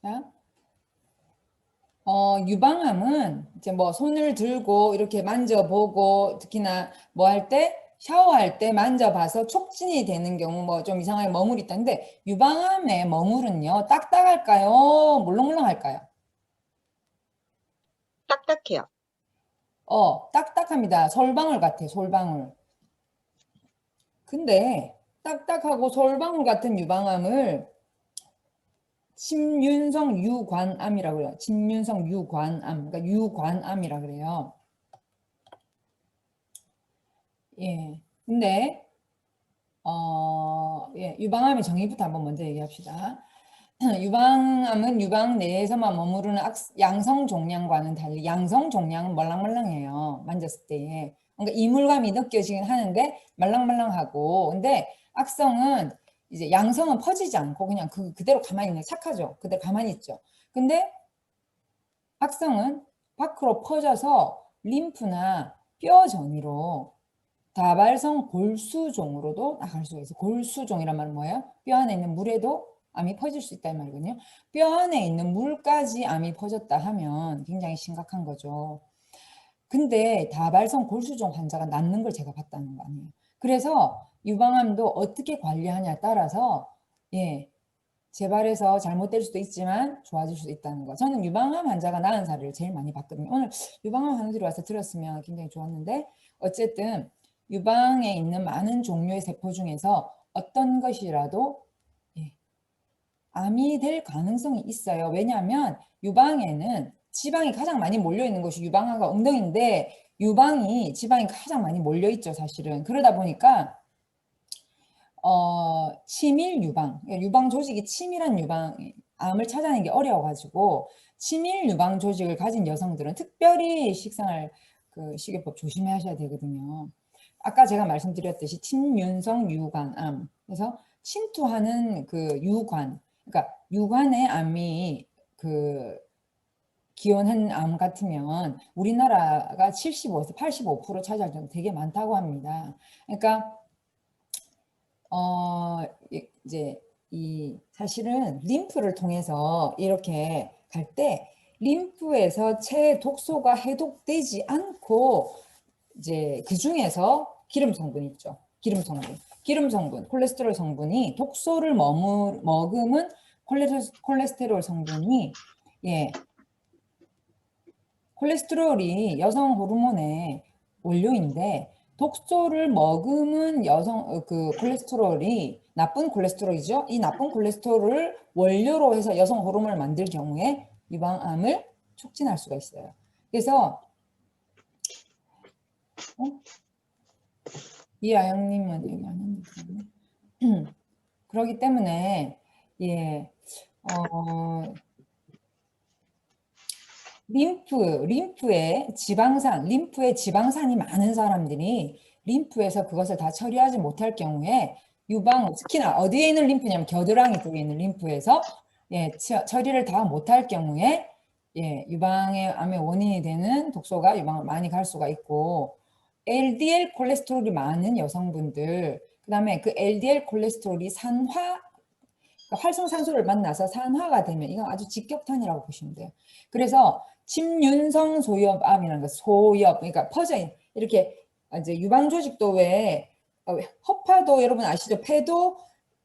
자, 유방암은 이제 뭐 손을 들고 이렇게 만져보고 특히나 뭐 할 때 샤워할 때 만져봐서 촉진이 되는 경우 뭐 좀 이상하게 머물이 있다는데 유방암의 머물은요 딱딱할까요? 물렁물렁할까요? 딱딱해요. 딱딱합니다. 솔방울 같아, 솔방울. 근데 딱딱하고 솔방울 같은 유방암을 침윤성 유관암이라고 그래요. 침윤성 유관암, 그러니까 유관암이라 그래요. 예. 근데 예, 유방암의 정의부터 한번 먼저 얘기합시다. 유방암은 유방 내에서만 머무르는 양성 종양과는 달리 양성 종양은 말랑말랑해요. 만졌을 때. 그러니까 이물감이 느껴지긴 하는데 말랑말랑하고 근데 악성은 이제 양성은 퍼지지 않고 그냥 그대로 가만히 있는 착하죠. 그대로 가만히 있죠. 근데 악성은 밖으로 퍼져서 림프나 뼈 전이로 다발성 골수종으로도 나갈 수가 있어요. 골수종이란 말은 뭐예요? 뼈 안에 있는 물에도 암이 퍼질 수 있다는 말이거든요. 뼈 안에 있는 물까지 암이 퍼졌다 하면 굉장히 심각한 거죠. 근데 다발성 골수종 환자가 낫는 걸 제가 봤다는 거 아니에요. 그래서 유방암도 어떻게 관리하냐에 따라서 예, 재발해서 잘못될 수도 있지만 좋아질 수도 있다는 거. 저는 유방암 환자가 나은 사례를 제일 많이 봤거든요. 오늘 유방암 환자들이 와서 들었으면 굉장히 좋았는데 어쨌든 유방에 있는 많은 종류의 세포 중에서 어떤 것이라도 예, 암이 될 가능성이 있어요. 왜냐하면 유방에는 지방이 가장 많이 몰려있는 것이 유방암과 엉덩이인데 유방이 지방이 가장 많이 몰려있죠, 사실은. 그러다 보니까 치밀 유방, 유방 조직이 치밀한 유방, 암을 찾아내는 게 어려워가지고 치밀 유방 조직을 가진 여성들은 특별히 식생활 그 식이요법 조심하셔야 되거든요. 아까 제가 말씀드렸듯이 친윤성 유관암, 그래서 침투하는 그 유관, 그러니까 유관의 암이 그 기원한 암 같으면 우리나라가 75에서 85% 차지할 정도 되게 많다고 합니다. 그러니까 이제 이 사실은 림프를 통해서 이렇게 갈 때 림프에서 체의 독소가 해독되지 않고 이제 그 중에서 기름 성분 있죠. 기름 성분, 콜레스테롤 성분이 독소를 머금은 콜레스테롤 성분이 예, 콜레스테롤이 여성 호르몬의 원료인데 독소를 머금은 여성 그 콜레스테롤이 나쁜 콜레스테롤이죠. 이 나쁜 콜레스테롤을 원료로 해서 여성 호르몬을 만들 경우에 유방암을 촉진할 수가 있어요. 그래서 이아영님은 얘기 안 했는데 그렇기 때문에 예, 림프에 지방산이 많은 사람들이 림프에서 그것을 다 처리하지 못할 경우에 유방, 특히나 어디에 있는 림프냐면 겨드랑이 쪽에 있는 림프에서 예, 처리를 다 못할 경우에 예, 유방의 암의 원인이 되는 독소가 유방을 많이 갈 수가 있고 LDL 콜레스테롤이 많은 여성분들 그다음에 그 LDL 콜레스테롤이 활성산소를 만나서 산화가 되면 이건 아주 직격탄이라고 보시면 돼요. 그래서 침윤성 소엽암이라는 거 소엽 그러니까 퍼져 이렇게 이제 유방 조직도 왜 허파도 여러분 아시죠? 폐도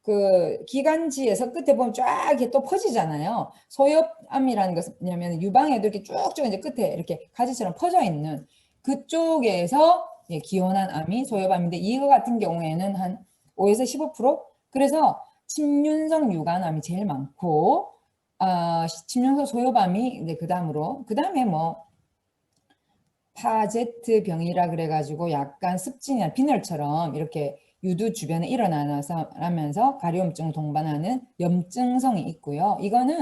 그 기관지에서 끝에 보면 쫙 이렇게 또 퍼지잖아요. 소엽암이라는 것은 뭐냐면 유방에도 이렇게 쭉쭉 이제 끝에 이렇게 가지처럼 퍼져 있는 그쪽에서 예, 기원한 암이 소엽암인데 이거 같은 경우에는 한 5에서 15% 그래서 침윤성 유관암이 제일 많고 침윤성 소요암이 이제 그 다음에 뭐 파제트 병이라 그래가지고 약간 습진이나 빈혈처럼 이렇게 유두 주변에 일어나면서 가려움증 동반하는 염증성이 있고요. 이거는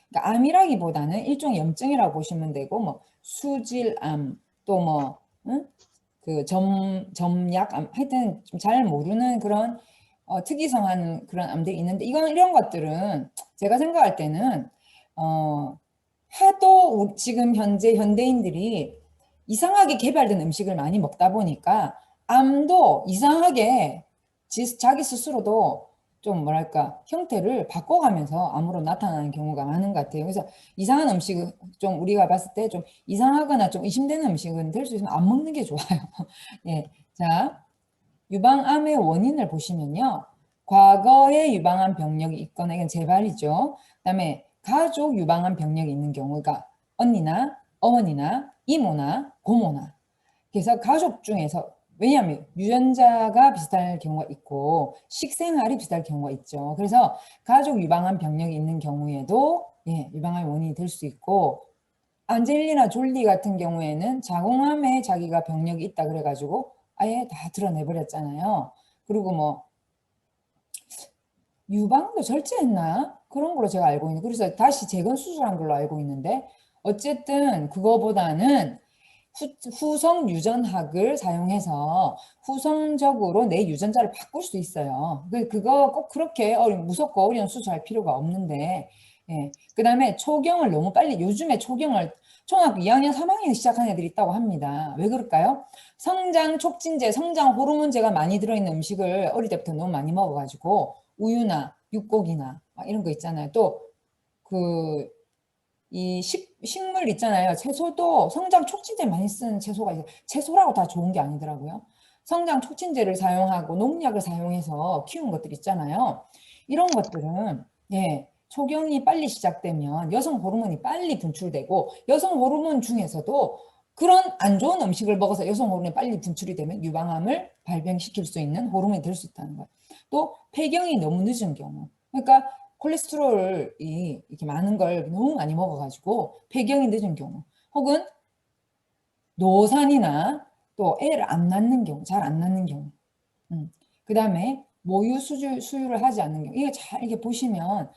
그러니까 암이라기보다는 일종의 염증이라고 보시면 되고 뭐 수질암 또 뭐 그 점약암 하여튼 좀 잘 모르는 그런 특이성한 그런 암들이 있는데 이런 것들은 제가 생각할 때는 하도 지금 현재 현대인들이 이상하게 개발된 음식을 많이 먹다 보니까 암도 이상하게 자기 스스로도 좀 뭐랄까 형태를 바꿔가면서 암으로 나타나는 경우가 많은 것 같아요. 그래서 이상한 음식은 좀 우리가 봤을 때 좀 이상하거나 좀 의심되는 음식은 될 수 있으면 안 먹는 게 좋아요. 예, 자 유방암의 원인을 보시면요. 과거에 유방암 병력이 있거나 이건 재발이죠. 그다음에 가족 유방암 병력이 있는 경우가 언니나 어머니나 이모나 고모나 그래서 가족 중에서 왜냐하면 유전자가 비슷할 경우가 있고 식생활이 비슷할 경우가 있죠. 그래서 가족 유방암 병력이 있는 경우에도 예, 유방암의 원인이 될 수 있고 안젤리나 졸리 같은 경우에는 자궁암에 자기가 병력이 있다 그래가지고 아예 다 드러내버렸잖아요. 그리고 뭐 유방도 절제했나? 그런 걸로 제가 알고 있는데 그래서 다시 재건 수술한 걸로 알고 있는데 어쨌든 그거보다는 후성 유전학을 사용해서 후성적으로 내 유전자를 바꿀 수 있어요. 그거 꼭 그렇게 무섭고 어려운 수술할 필요가 없는데 예. 그 다음에 초경을 너무 빨리 요즘에 초경을 초등학교 2학년 3학년 시작한 애들이 있다고 합니다. 왜 그럴까요? 성장 촉진제, 성장 호르몬제가 많이 들어있는 음식을 어릴 때부터 너무 많이 먹어가지고 우유나 육고기나 이런 거 있잖아요. 또 그 이 식물 있잖아요. 채소도 성장 촉진제 많이 쓰는 채소가 있어요. 채소라고 다 좋은 게 아니더라고요. 성장 촉진제를 사용하고 농약을 사용해서 키운 것들 있잖아요. 이런 것들은 예, 초경이 빨리 시작되면 여성 호르몬이 빨리 분출되고 여성 호르몬 중에서도 그런 안 좋은 음식을 먹어서 여성 호르몬이 빨리 분출이 되면 유방암을 발병시킬 수 있는 호르몬이 될 수 있다는 거예요. 또 폐경이 너무 늦은 경우. 그러니까 콜레스테롤이 이렇게 많은 걸 너무 많이 먹어가지고 폐경이 늦은 경우 혹은 노산이나 또 애를 안 낳는 경우, 잘 안 낳는 경우 그 다음에 모유 수유를 하지 않는 경우 이거 잘 이렇게 보시면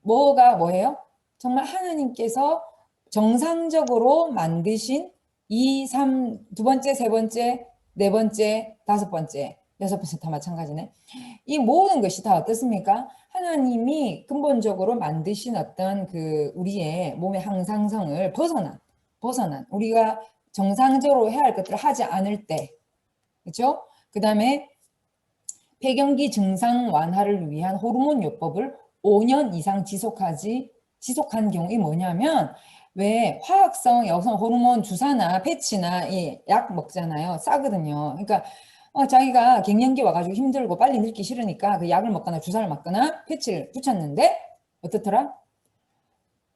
뭐가 뭐예요? 정말 하나님께서 정상적으로 만드신 2, 3, 두 번째, 세 번째, 네 번째, 다섯 번째, 여섯 번째 다 마찬가지네. 이 모든 것이 다 어떻습니까? 하나님이 근본적으로 만드신 어떤 그 우리의 몸의 항상성을 벗어난 우리가 정상적으로 해야 할 것들을 하지 않을 때, 그렇죠? 그 다음에 폐경기 증상 완화를 위한 호르몬 요법을 5년 이상 지속한 경우이 뭐냐면 왜 화학성 여성 호르몬 주사나 패치나 약 먹잖아요. 싸거든요. 그러니까 자기가 갱년기 와가지고 힘들고 빨리 늙기 싫으니까 그 약을 먹거나 주사를 맞거나 패치를 붙였는데 어떻더라?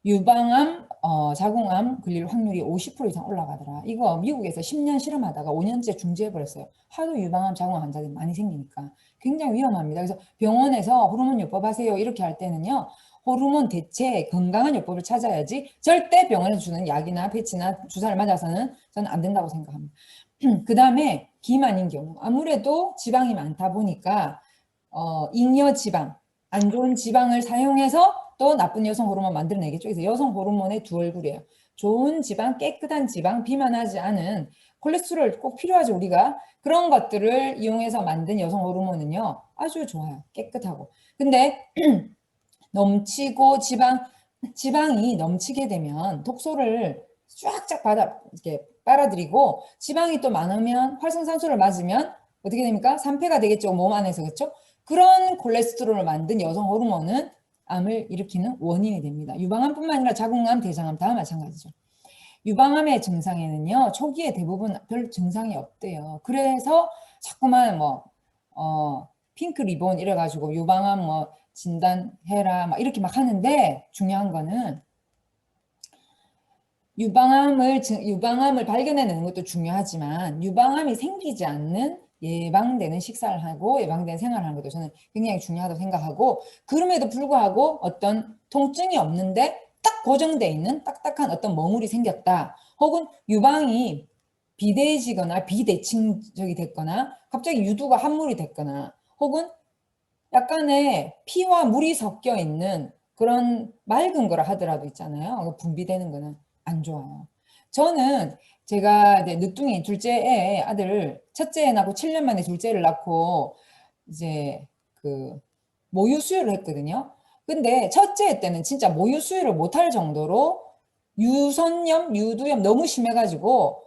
유방암, 자궁암 걸릴 확률이 50% 이상 올라가더라. 이거 미국에서 10년 실험하다가 5년째 중지해버렸어요. 하도 유방암, 자궁암 환자들이 많이 생기니까 굉장히 위험합니다. 그래서 병원에서 호르몬 요법 하세요 이렇게 할 때는요. 호르몬 대체 건강한 요법을 찾아야지 절대 병원에서 주는 약이나 패치나 주사를 맞아서는 저는 안 된다고 생각합니다. 그 다음에 비만인 경우 아무래도 지방이 많다 보니까 잉여 지방, 안 좋은 지방을 사용해서 또 나쁜 여성 호르몬 만들어내겠죠. 그래서 여성 호르몬의 두 얼굴이에요. 좋은 지방, 깨끗한 지방, 비만하지 않은 콜레스테롤 꼭 필요하죠. 우리가 그런 것들을 이용해서 만든 여성 호르몬은요. 아주 좋아요. 깨끗하고. 근데 넘치고 지방이 넘치게 되면 독소를 쫙쫙 이렇게 빨아들이고 지방이 또 많으면 활성산소를 맞으면 어떻게 됩니까? 산패가 되겠죠. 몸 안에서 그렇죠? 그런 콜레스테롤을 만든 여성 호르몬은 암을 일으키는 원인이 됩니다. 유방암뿐만 아니라 자궁암, 대장암 다 마찬가지죠. 유방암의 증상에는요. 초기에 대부분 별 증상이 없대요. 그래서 자꾸만 핑크 리본 이래가지고 유방암 진단해라 막 이렇게 막 하는데 중요한 거는 유방암을 발견해내는 것도 중요하지만 유방암이 생기지 않는 예방되는 식사를 하고 예방되는 생활을 하는 것도 저는 굉장히 중요하다고 생각하고 그럼에도 불구하고 어떤 통증이 없는데 딱 고정돼 있는 딱딱한 어떤 멍울이 생겼다 혹은 유방이 비대해지거나 비대칭적이 됐거나 갑자기 유두가 함물이 됐거나 혹은 약간의 피와 물이 섞여 있는 그런 맑은 거라 하더라도 있잖아요. 분비되는 거는 안 좋아요. 저는 제가 이제 늦둥이 둘째 애 아들 첫째 애 낳고 7년 만에 둘째를 낳고 이제 그 모유 수유를 했거든요. 근데 첫째 애 때는 진짜 모유 수유를 못할 정도로 유선염, 유두염 너무 심해가지고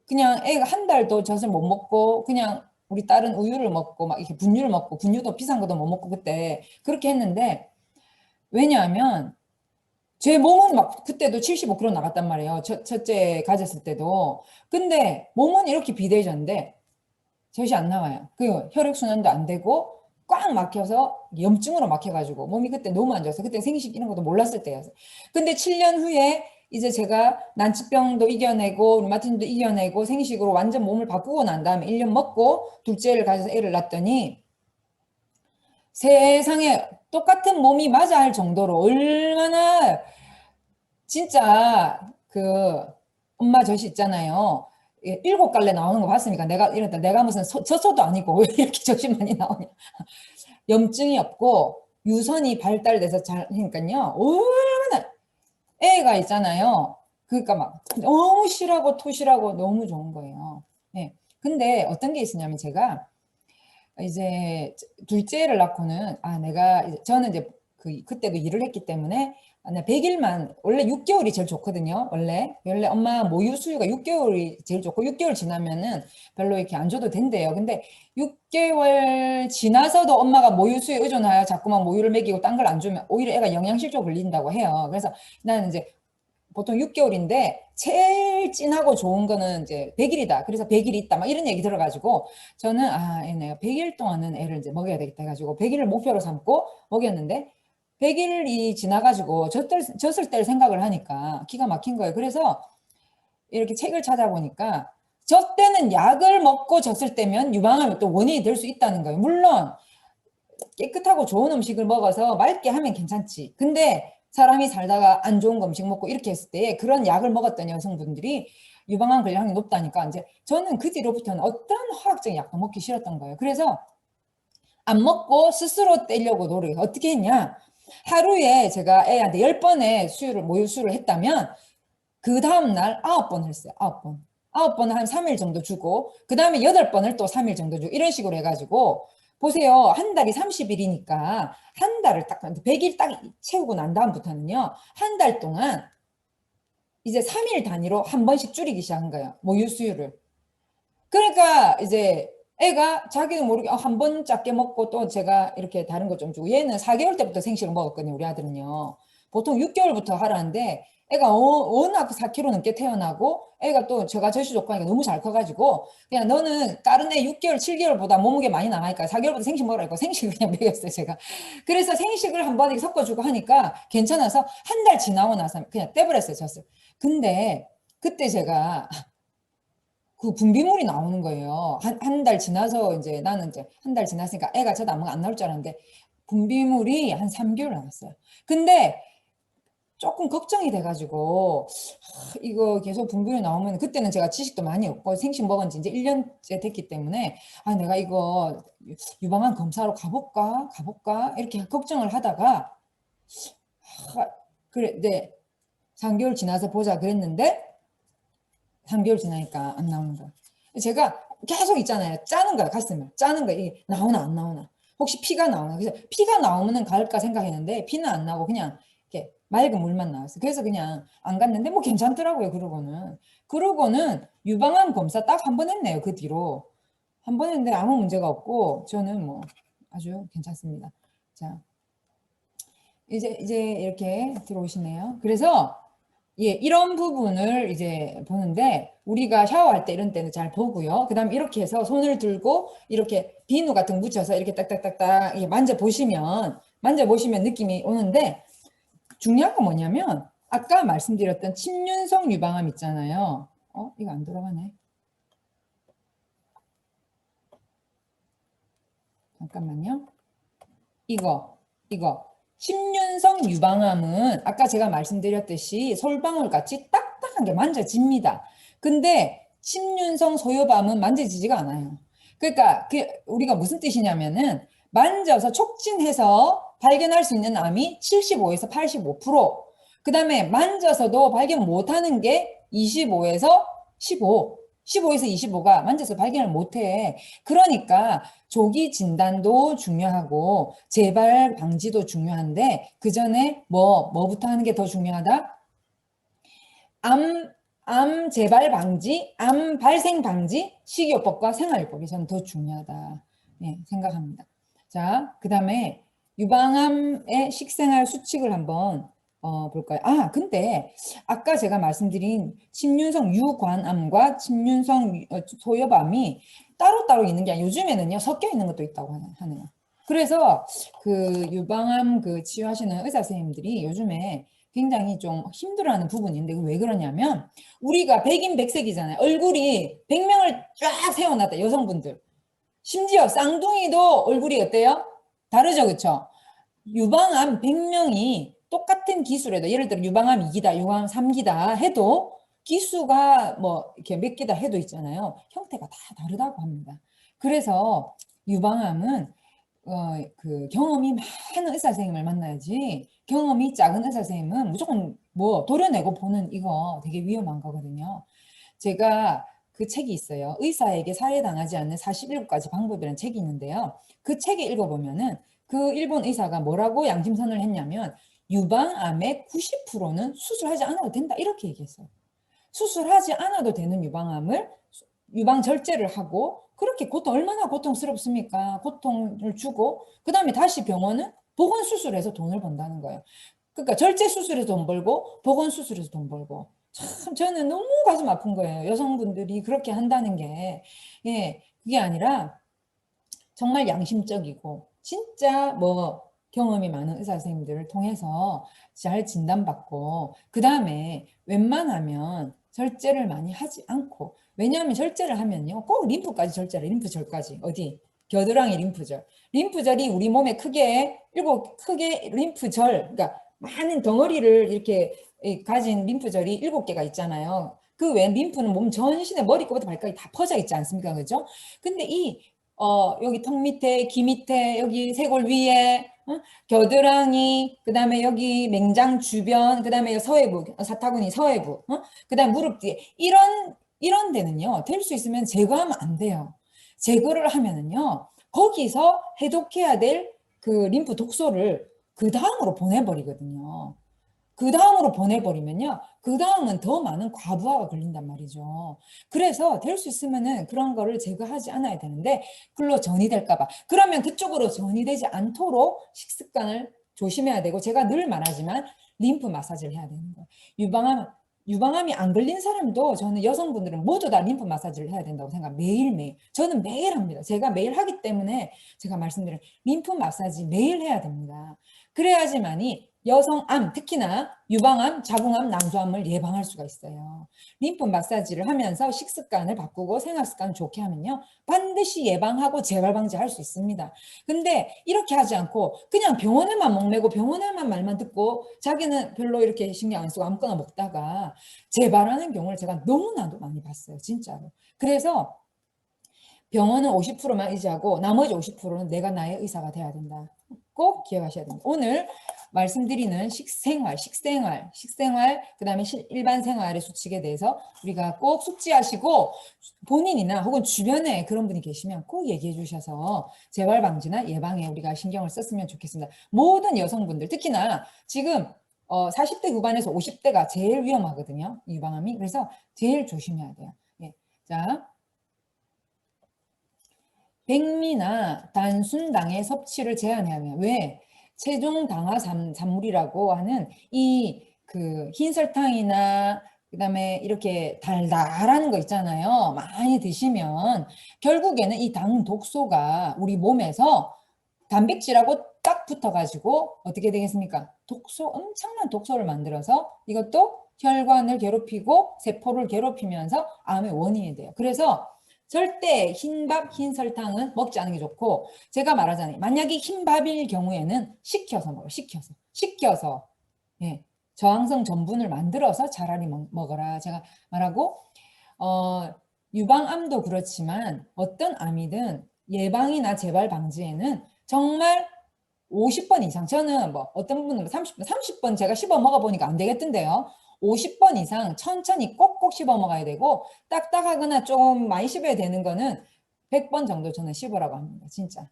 그냥 애가 한 달도 젖을 못 먹고 그냥 우리 딸은 우유를 먹고 막 이렇게 분유를 먹고 분유도 비싼 것도 못 먹고 그때 그렇게 했는데 왜냐하면 제 몸은 막 그때도 75kg 나갔단 말이에요. 첫째 가졌을 때도. 근데 몸은 이렇게 비대해졌는데 젖이 안 나와요. 그 혈액순환도 안 되고 꽉 막혀서 염증으로 막혀가지고 몸이 그때 너무 안 좋았어요. 그때 생식 이런 것도 몰랐을 때였어요. 근데 7년 후에 이제 제가 난치병도 이겨내고 류마티즘도 이겨내고 생식으로 완전 몸을 바꾸고 난 다음에 1년 먹고 둘째를 가져서 애를 낳았더니 세상에 똑같은 몸이 맞아 할 정도로 얼마나 진짜 그 엄마 젖이 있잖아요. 7갈래 나오는 거 봤으니까 내가 이랬다. 내가 무슨 젖소도 아니고 왜 이렇게 젖이 많이 나오냐. 염증이 없고 유선이 발달돼서 잘 하니까요. 얼마나 애가 있잖아요. 그러니까 막 너무 실하고 토실하고 너무 좋은 거예요. 네. 근데 어떤 게 있었냐면 제가 이제 둘째를 낳고는 내가 저는 이제 그때도 일을 했기 때문에 100일만 원래 6개월이 제일 좋거든요. 원래 엄마 모유 수유가 6개월이 제일 좋고 6개월 지나면은 별로 이렇게 안 줘도 된대요. 근데 6개월 지나서도 엄마가 모유 수유에 의존하여 자꾸만 모유를 먹이고 딴 걸 안 주면 오히려 애가 영양실조 걸린다고 해요. 그래서 나는 이제 보통 6개월인데 제일 진하고 좋은 거는 이제 100일이다. 그래서 100일이 있다. 막 이런 얘기 들어가지고 저는 내가 100일 동안은 애를 이제 먹여야 되겠다 해가지고 100일을 목표로 삼고 먹였는데 100일이 지나가지고 젖을 뗄 생각을 하니까 기가 막힌 거예요. 그래서 이렇게 책을 찾아보니까 젖 때는 약을 먹고 젖을 때면 유방암이 또 원인이 될 수 있다는 거예요. 물론 깨끗하고 좋은 음식을 먹어서 맑게 하면 괜찮지. 근데 사람이 살다가 안 좋은 거 음식 먹고 이렇게 했을 때 그런 약을 먹었던 여성분들이 유방암 걸릴 확률이 높다니까 이제 저는 그 뒤로부터는 어떤 화학적인 약도 먹기 싫었던 거예요. 그래서 안 먹고 스스로 떼려고 노력해요. 어떻게 했냐? 하루에 제가 애한테 10번의 모유 수유를 했다면 그 다음날 9번 했어요. 9번. 9번을 한 3일 정도 주고 그 다음에 8번을 또 3일 정도 주고 이런 식으로 해가지고 보세요. 한 달이 30일이니까 한 달을 딱 100일 딱 채우고 난 다음부터는요. 한 달 동안 이제 3일 단위로 한 번씩 줄이기 시작한 거예요. 모유 수유를. 그러니까 이제 애가 자기도 모르게 한 번 작게 먹고 또 제가 이렇게 다른 거 좀 주고 얘는 4개월 때부터 생식을 먹었거든요. 우리 아들은요. 보통 6개월부터 하라는데 애가 워낙 4kg 넘게 태어나고 애가 또 제가 젖이 좋고 하니까 너무 잘 커가지고 그냥 너는 다른 애 6개월, 7개월보다 몸무게 많이 나가니까 4개월부터 생식 먹으라고 생식을 그냥 먹였어요. 제가. 그래서 생식을 한 번 섞어주고 하니까 괜찮아서 한 달 지나고 나서 그냥 떼버렸어요. 젖을. 근데 그때 제가 그 분비물이 나오는 거예요. 한 달 지나서 이제 나는 이제 한 달 지났으니까 애가 저도 아무가 안 나올 줄 알았는데 분비물이 한 3개월 나왔어요. 근데 조금 걱정이 돼가지고 이거 계속 분비물이 나오면 그때는 제가 지식도 많이 없고 생식 먹은 지 이제 1년째 됐기 때문에 내가 이거 유방암 검사로 가볼까 이렇게 걱정을 하다가 그래 네 3개월 지나서 보자 그랬는데 3개월 지나니까 안 나오는 거야. 제가 계속 있잖아요. 짜는 거야, 가슴을. 짜는 거야. 이게 나오나 안 나오나. 혹시 피가 나오나. 그래서 피가 나오면은 갈까 생각했는데 피는 안 나오고 그냥 이렇게 맑은 물만 나왔어. 그래서 그냥 안 갔는데 뭐 괜찮더라고요. 그러고는 유방암 검사 딱 한 번 했네요. 그 뒤로. 한 번 했는데 아무 문제가 없고 저는 뭐 아주 괜찮습니다. 자, 이제 이렇게 들어오시네요. 그래서 이런 부분을 이제 보는데 우리가 샤워할 때 이런 때는 잘 보고요. 그 다음에 이렇게 해서 손을 들고 이렇게 비누 같은 거 묻혀서 이렇게 딱딱딱딱 만져보시면 느낌이 오는데 중요한 건 뭐냐면 아까 말씀드렸던 침윤성 유방암 있잖아요. 이거 안 들어가네. 잠깐만요. 이거. 침윤성 유방암은 아까 제가 말씀드렸듯이 솔방울 같이 딱딱한 게 만져집니다. 근데 침윤성 소요암은 만져지지가 않아요. 그러니까 우리가 무슨 뜻이냐면은 만져서 촉진해서 발견할 수 있는 암이 75에서 85%, 그 다음에 만져서도 발견 못하는 게 25에서 15에서 25가 만져서 발견을 못해. 그러니까 조기 진단도 중요하고 재발 방지도 중요한데 그 전에 뭐부터 하는 게 더 중요하다? 암 암 재발 방지, 암 발생 방지, 식이요법과 생활요법이 저는 더 중요하다 생각합니다. 자, 그 다음에 유방암의 식생활 수칙을 한번 볼까요? 아, 근데 아까 제가 말씀드린 침윤성 유관암과 침윤성 소여암이 따로따로 있는 게 아니라 요즘에는요 섞여 있는 것도 있다고 하네요. 그래서 그 유방암 그 치유하시는 의사 선생님들이 요즘에 굉장히 좀 힘들어하는 부분인데 왜 그러냐면 우리가 백인백색이잖아요. 얼굴이 100명을 쫙 세워놨다 여성분들. 심지어 쌍둥이도 얼굴이 어때요? 다르죠, 그렇죠? 유방암 100명이 똑같은 기술에도 예를 들어 유방암 2기다, 유방암 3기다 해도 기수가 뭐 이렇게 몇 개다 해도 있잖아요. 형태가 다 다르다고 합니다. 그래서 유방암은 그 경험이 많은 의사 선생님을 만나야지 경험이 작은 의사 선생님은 무조건 뭐 도려내고 보는 이거 되게 위험한 거거든요. 제가 그 책이 있어요. 의사에게 살해당하지 않는 47가지 방법이라는 책이 있는데요. 그 책에 읽어보면은 그 일본 의사가 뭐라고 양심선언을 했냐면 유방암의 90%는 수술하지 않아도 된다 이렇게 얘기했어요. 수술하지 않아도 되는 유방암을 유방 절제를 하고 그렇게 고통 얼마나 고통스럽습니까? 고통을 주고 그 다음에 다시 병원은 보건 수술해서 돈을 번다는 거예요. 그러니까 절제 수술에서 돈 벌고 보건 수술에서 돈 벌고 참 저는 너무 가슴 아픈 거예요. 여성분들이 그렇게 한다는 게 그게 아니라 정말 양심적이고 진짜 뭐 경험이 많은 의사 선생님들을 통해서 잘 진단받고 그 다음에 웬만하면 절제를 많이 하지 않고 왜냐하면 절제를 하면요 꼭 림프까지 절제를 림프절까지 어디 겨드랑이 림프절 림프절이 우리 몸에 크게 크게 림프절 그러니까 많은 덩어리를 이렇게 가진 림프절이 7개가 있잖아요. 그 외 림프는 몸 전신에 머리끝부터 발까지 다 퍼져 있지 않습니까? 그죠? 근데 여기 턱 밑에, 귀 밑에, 여기 쇄골 위에, 겨드랑이, 그 다음에 여기 맹장 주변, 그 다음에 서해부, 사타구니 서해부, 그 다음 무릎 뒤에. 이런 데는요, 될 수 있으면 제거하면 안 돼요. 제거를 하면은요, 거기서 해독해야 될 그 림프 독소를 그 다음으로 보내버리거든요. 그 다음으로 보내버리면요. 그 다음은 더 많은 과부하가 걸린단 말이죠. 그래서 될 수 있으면은 그런 거를 제거하지 않아야 되는데 글로 전이될까 봐. 그러면 그쪽으로 전이되지 않도록 식습관을 조심해야 되고 제가 늘 말하지만 림프 마사지를 해야 되는 거예요. 유방암이 안 걸린 사람도 저는 여성분들은 모두 다 림프 마사지를 해야 된다고 생각 매일매일. 저는 매일 합니다. 제가 매일 하기 때문에 제가 말씀드린 림프 마사지 매일 해야 됩니다. 그래야지만이 여성암, 특히나 유방암, 자궁암, 난소암을 예방할 수가 있어요. 림프 마사지를 하면서 식습관을 바꾸고 생활습관을 좋게 하면요. 반드시 예방하고 재발 방지할 수 있습니다. 근데 이렇게 하지 않고 그냥 병원에만 목매고 병원에만 말만 듣고 자기는 별로 이렇게 신경 안 쓰고 아무거나 먹다가 재발하는 경우를 제가 너무나도 많이 봤어요. 진짜로. 그래서 병원은 50%만 의지하고 나머지 50%는 내가 나의 의사가 돼야 된다. 꼭 기억하셔야 됩니다. 오늘 말씀드리는 식생활, 그 다음에 일반 생활의 수칙에 대해서 우리가 꼭 숙지하시고 본인이나 혹은 주변에 그런 분이 계시면 꼭 얘기해 주셔서 재발 방지나 예방에 우리가 신경을 썼으면 좋겠습니다. 모든 여성분들, 특히나 지금 40대 후반에서 50대가 제일 위험하거든요. 유방암이. 그래서 제일 조심해야 돼요. 자. 백미나 단순당의 섭취를 제한해야 해요. 왜? 체중 당화 잔물이라고 하는 이 그 흰설탕이나 그다음에 이렇게 달달한 거 있잖아요. 많이 드시면 결국에는 이 당 독소가 우리 몸에서 단백질하고 딱 붙어가지고 어떻게 되겠습니까? 엄청난 독소를 만들어서 이것도 혈관을 괴롭히고 세포를 괴롭히면서 암의 원인이 돼요. 그래서 절대 흰밥, 흰설탕은 먹지 않는 게 좋고 제가 말하잖아요. 만약에 흰밥일 경우에는 식혀서 먹어요. 식혀서 저항성 전분을 만들어서 차라리 먹어라. 제가 말하고 유방암도 그렇지만 어떤 암이든 예방이나 재발 방지에는 정말 50번 이상 저는 뭐 어떤 분은 30번 제가 씹어 먹어보니까 안 되겠던데요. 50번 이상 천천히 꼭꼭 씹어 먹어야 되고 딱딱하거나 좀 많이 씹어야 되는 거는 100번 정도 저는 씹으라고 합니다. 진짜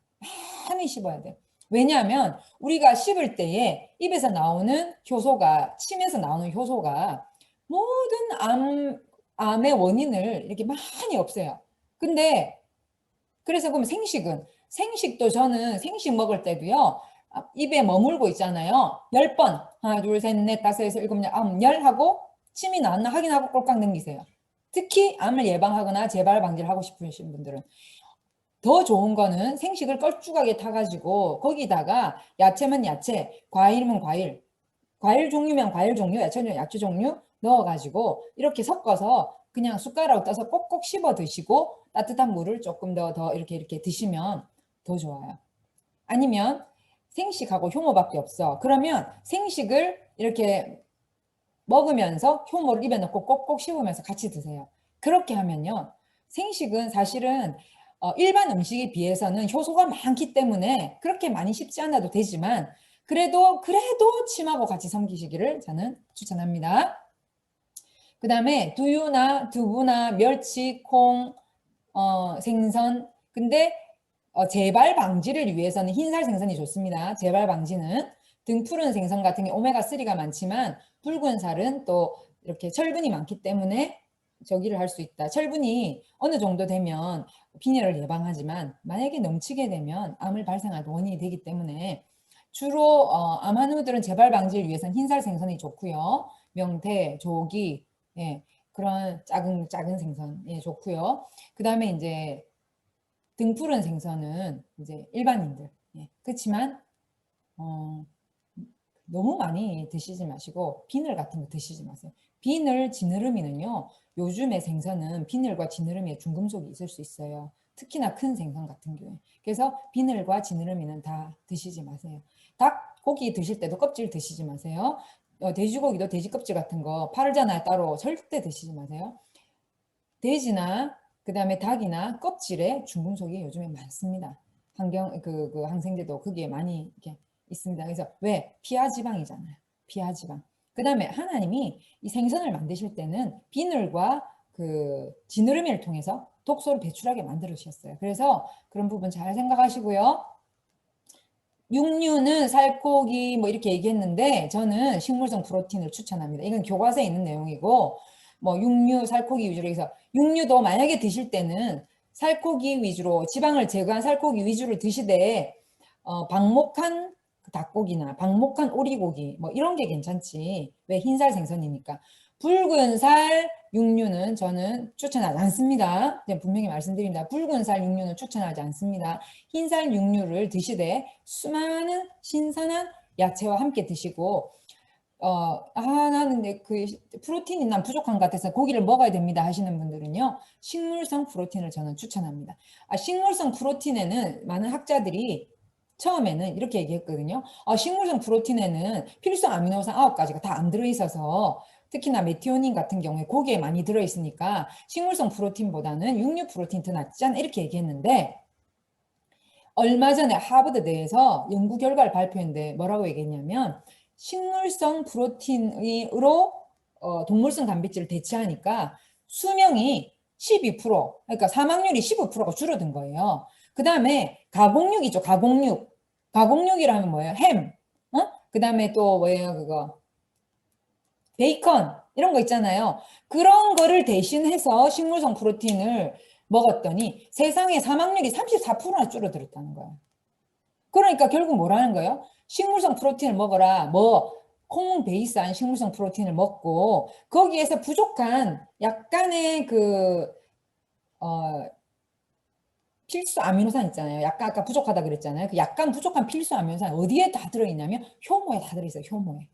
많이 씹어야 돼요. 왜냐하면 우리가 씹을 때에 입에서 나오는 효소가 침에서 나오는 효소가 모든 암의 원인을 이렇게 많이 없애요. 근데 그래서 그럼 생식도 저는 생식 먹을 때도요. 입에 머물고 있잖아요. 10번. 하나, 둘, 셋, 넷, 다섯, 여섯, 일곱, 여덟, 아홉, 열 하고 침이 나왔나 확인하고 꼴깍 넘기세요. 특히 암을 예방하거나 재발 방지를 하고 싶으신 분들은. 더 좋은 거는 생식을 껄쭉하게 타가지고 거기다가 야채면 야채, 과일이면 과일, 과일 종류면 과일 종류, 야채면 야채 종류 넣어가지고 이렇게 섞어서 그냥 숟가락으로 떠서 꼭꼭 씹어 드시고 따뜻한 물을 조금 더 이렇게 드시면 더 좋아요. 아니면 생식하고 효모밖에 없어. 그러면 생식을 이렇게 먹으면서 효모를 입에 넣고 꼭꼭 씹으면서 같이 드세요. 그렇게 하면요. 생식은 사실은 일반 음식에 비해서는 효소가 많기 때문에 그렇게 많이 씹지 않아도 되지만 그래도 침하고 같이 삼키시기를 저는 추천합니다. 그 다음에 두부나 멸치, 콩, 생선. 근데 재발 방지를 위해서는 흰살 생선이 좋습니다. 재발 방지는 등푸른 생선 같은 게 오메가3가 많지만 붉은 살은 또 이렇게 철분이 많기 때문에 저기를 할 수 있다. 철분이 어느 정도 되면 빈혈을 예방하지만 만약에 넘치게 되면 암을 발생할 원인이 되기 때문에 주로 암 환우들은 재발 방지를 위해서는 흰살 생선이 좋고요. 명태, 조기, 예, 그런 작은 생선 예, 좋고요. 그 다음에 이제 등푸른 생선은 이제 일반인들. 예, 그렇지만 너무 많이 드시지 마시고 비늘 같은 거 드시지 마세요. 비늘, 지느러미는요. 요즘의 생선은 비늘과 지느러미에 중금속이 있을 수 있어요. 특히나 큰 생선 같은 경우에. 그래서 비늘과 지느러미는 다 드시지 마세요. 닭, 고기 드실 때도 껍질 드시지 마세요. 돼지고기도 돼지 껍질 같은 거 팔잖아요. 따로 절대 드시지 마세요. 돼지나 그다음에 닭이나 껍질에 중금속이 요즘에 많습니다. 항생제도 거기에 많이 이렇게 있습니다. 그래서 왜? 피하지방이잖아요. 피하지방. 그다음에 하나님이 이 생선을 만드실 때는 비늘과 그 지느러미를 통해서 독소를 배출하게 만들으셨어요. 그래서 그런 부분 잘 생각하시고요. 육류는 살코기 뭐 이렇게 얘기했는데 저는 식물성 프로틴을 추천합니다. 이건 교과서에 있는 내용이고 뭐 육류, 살코기 위주로 해서 육류도 만약에 드실 때는 살코기 위주로 지방을 제거한 살코기 위주로 드시되 방목한 닭고기나 방목한 오리고기 뭐 이런 게 괜찮지. 왜 흰살 생선이니까. 붉은 살 육류는 저는 추천하지 않습니다. 분명히 말씀드립니다. 붉은 살 육류는 추천하지 않습니다. 흰살 육류를 드시되 수많은 신선한 야채와 함께 드시고 나는 그 프로틴이 난 부족한 것 같아서 고기를 먹어야 됩니다 하시는 분들은요. 식물성 프로틴을 저는 추천합니다. 식물성 프로틴에는 많은 학자들이 처음에는 이렇게 얘기했거든요. 식물성 프로틴에는 필수 아미노산 9가지가 다 안 들어있어서 특히나 메티오닌 같은 경우에 고기에 많이 들어있으니까 식물성 프로틴보다는 육류 프로틴 더 낫지 않나 이렇게 얘기했는데 얼마 전에 하버드대에서 연구 결과를 발표했는데 뭐라고 얘기했냐면 식물성 프로틴으로 동물성 단백질을 대체하니까 수명이 12%, 그러니까 사망률이 15%가 줄어든 거예요. 그 다음에 가공육이죠. 가공육. 가공육이라면 뭐예요? 햄. 그 다음에 또 뭐예요? 그거. 베이컨. 이런 거 있잖아요. 그런 거를 대신해서 식물성 프로틴을 먹었더니 세상의 사망률이 34%나 줄어들었다는 거예요. 그러니까 결국 뭐라는 거예요? 식물성 프로틴을 먹어라. 콩 베이스한 식물성 프로틴을 먹고 거기에서 부족한 약간의 필수 아미노산 있잖아요. 약간 아까 부족하다 그랬잖아요. 그 약간 부족한 필수 아미노산 어디에 다 들어있냐면 효모에 다 들어있어요. 효모에.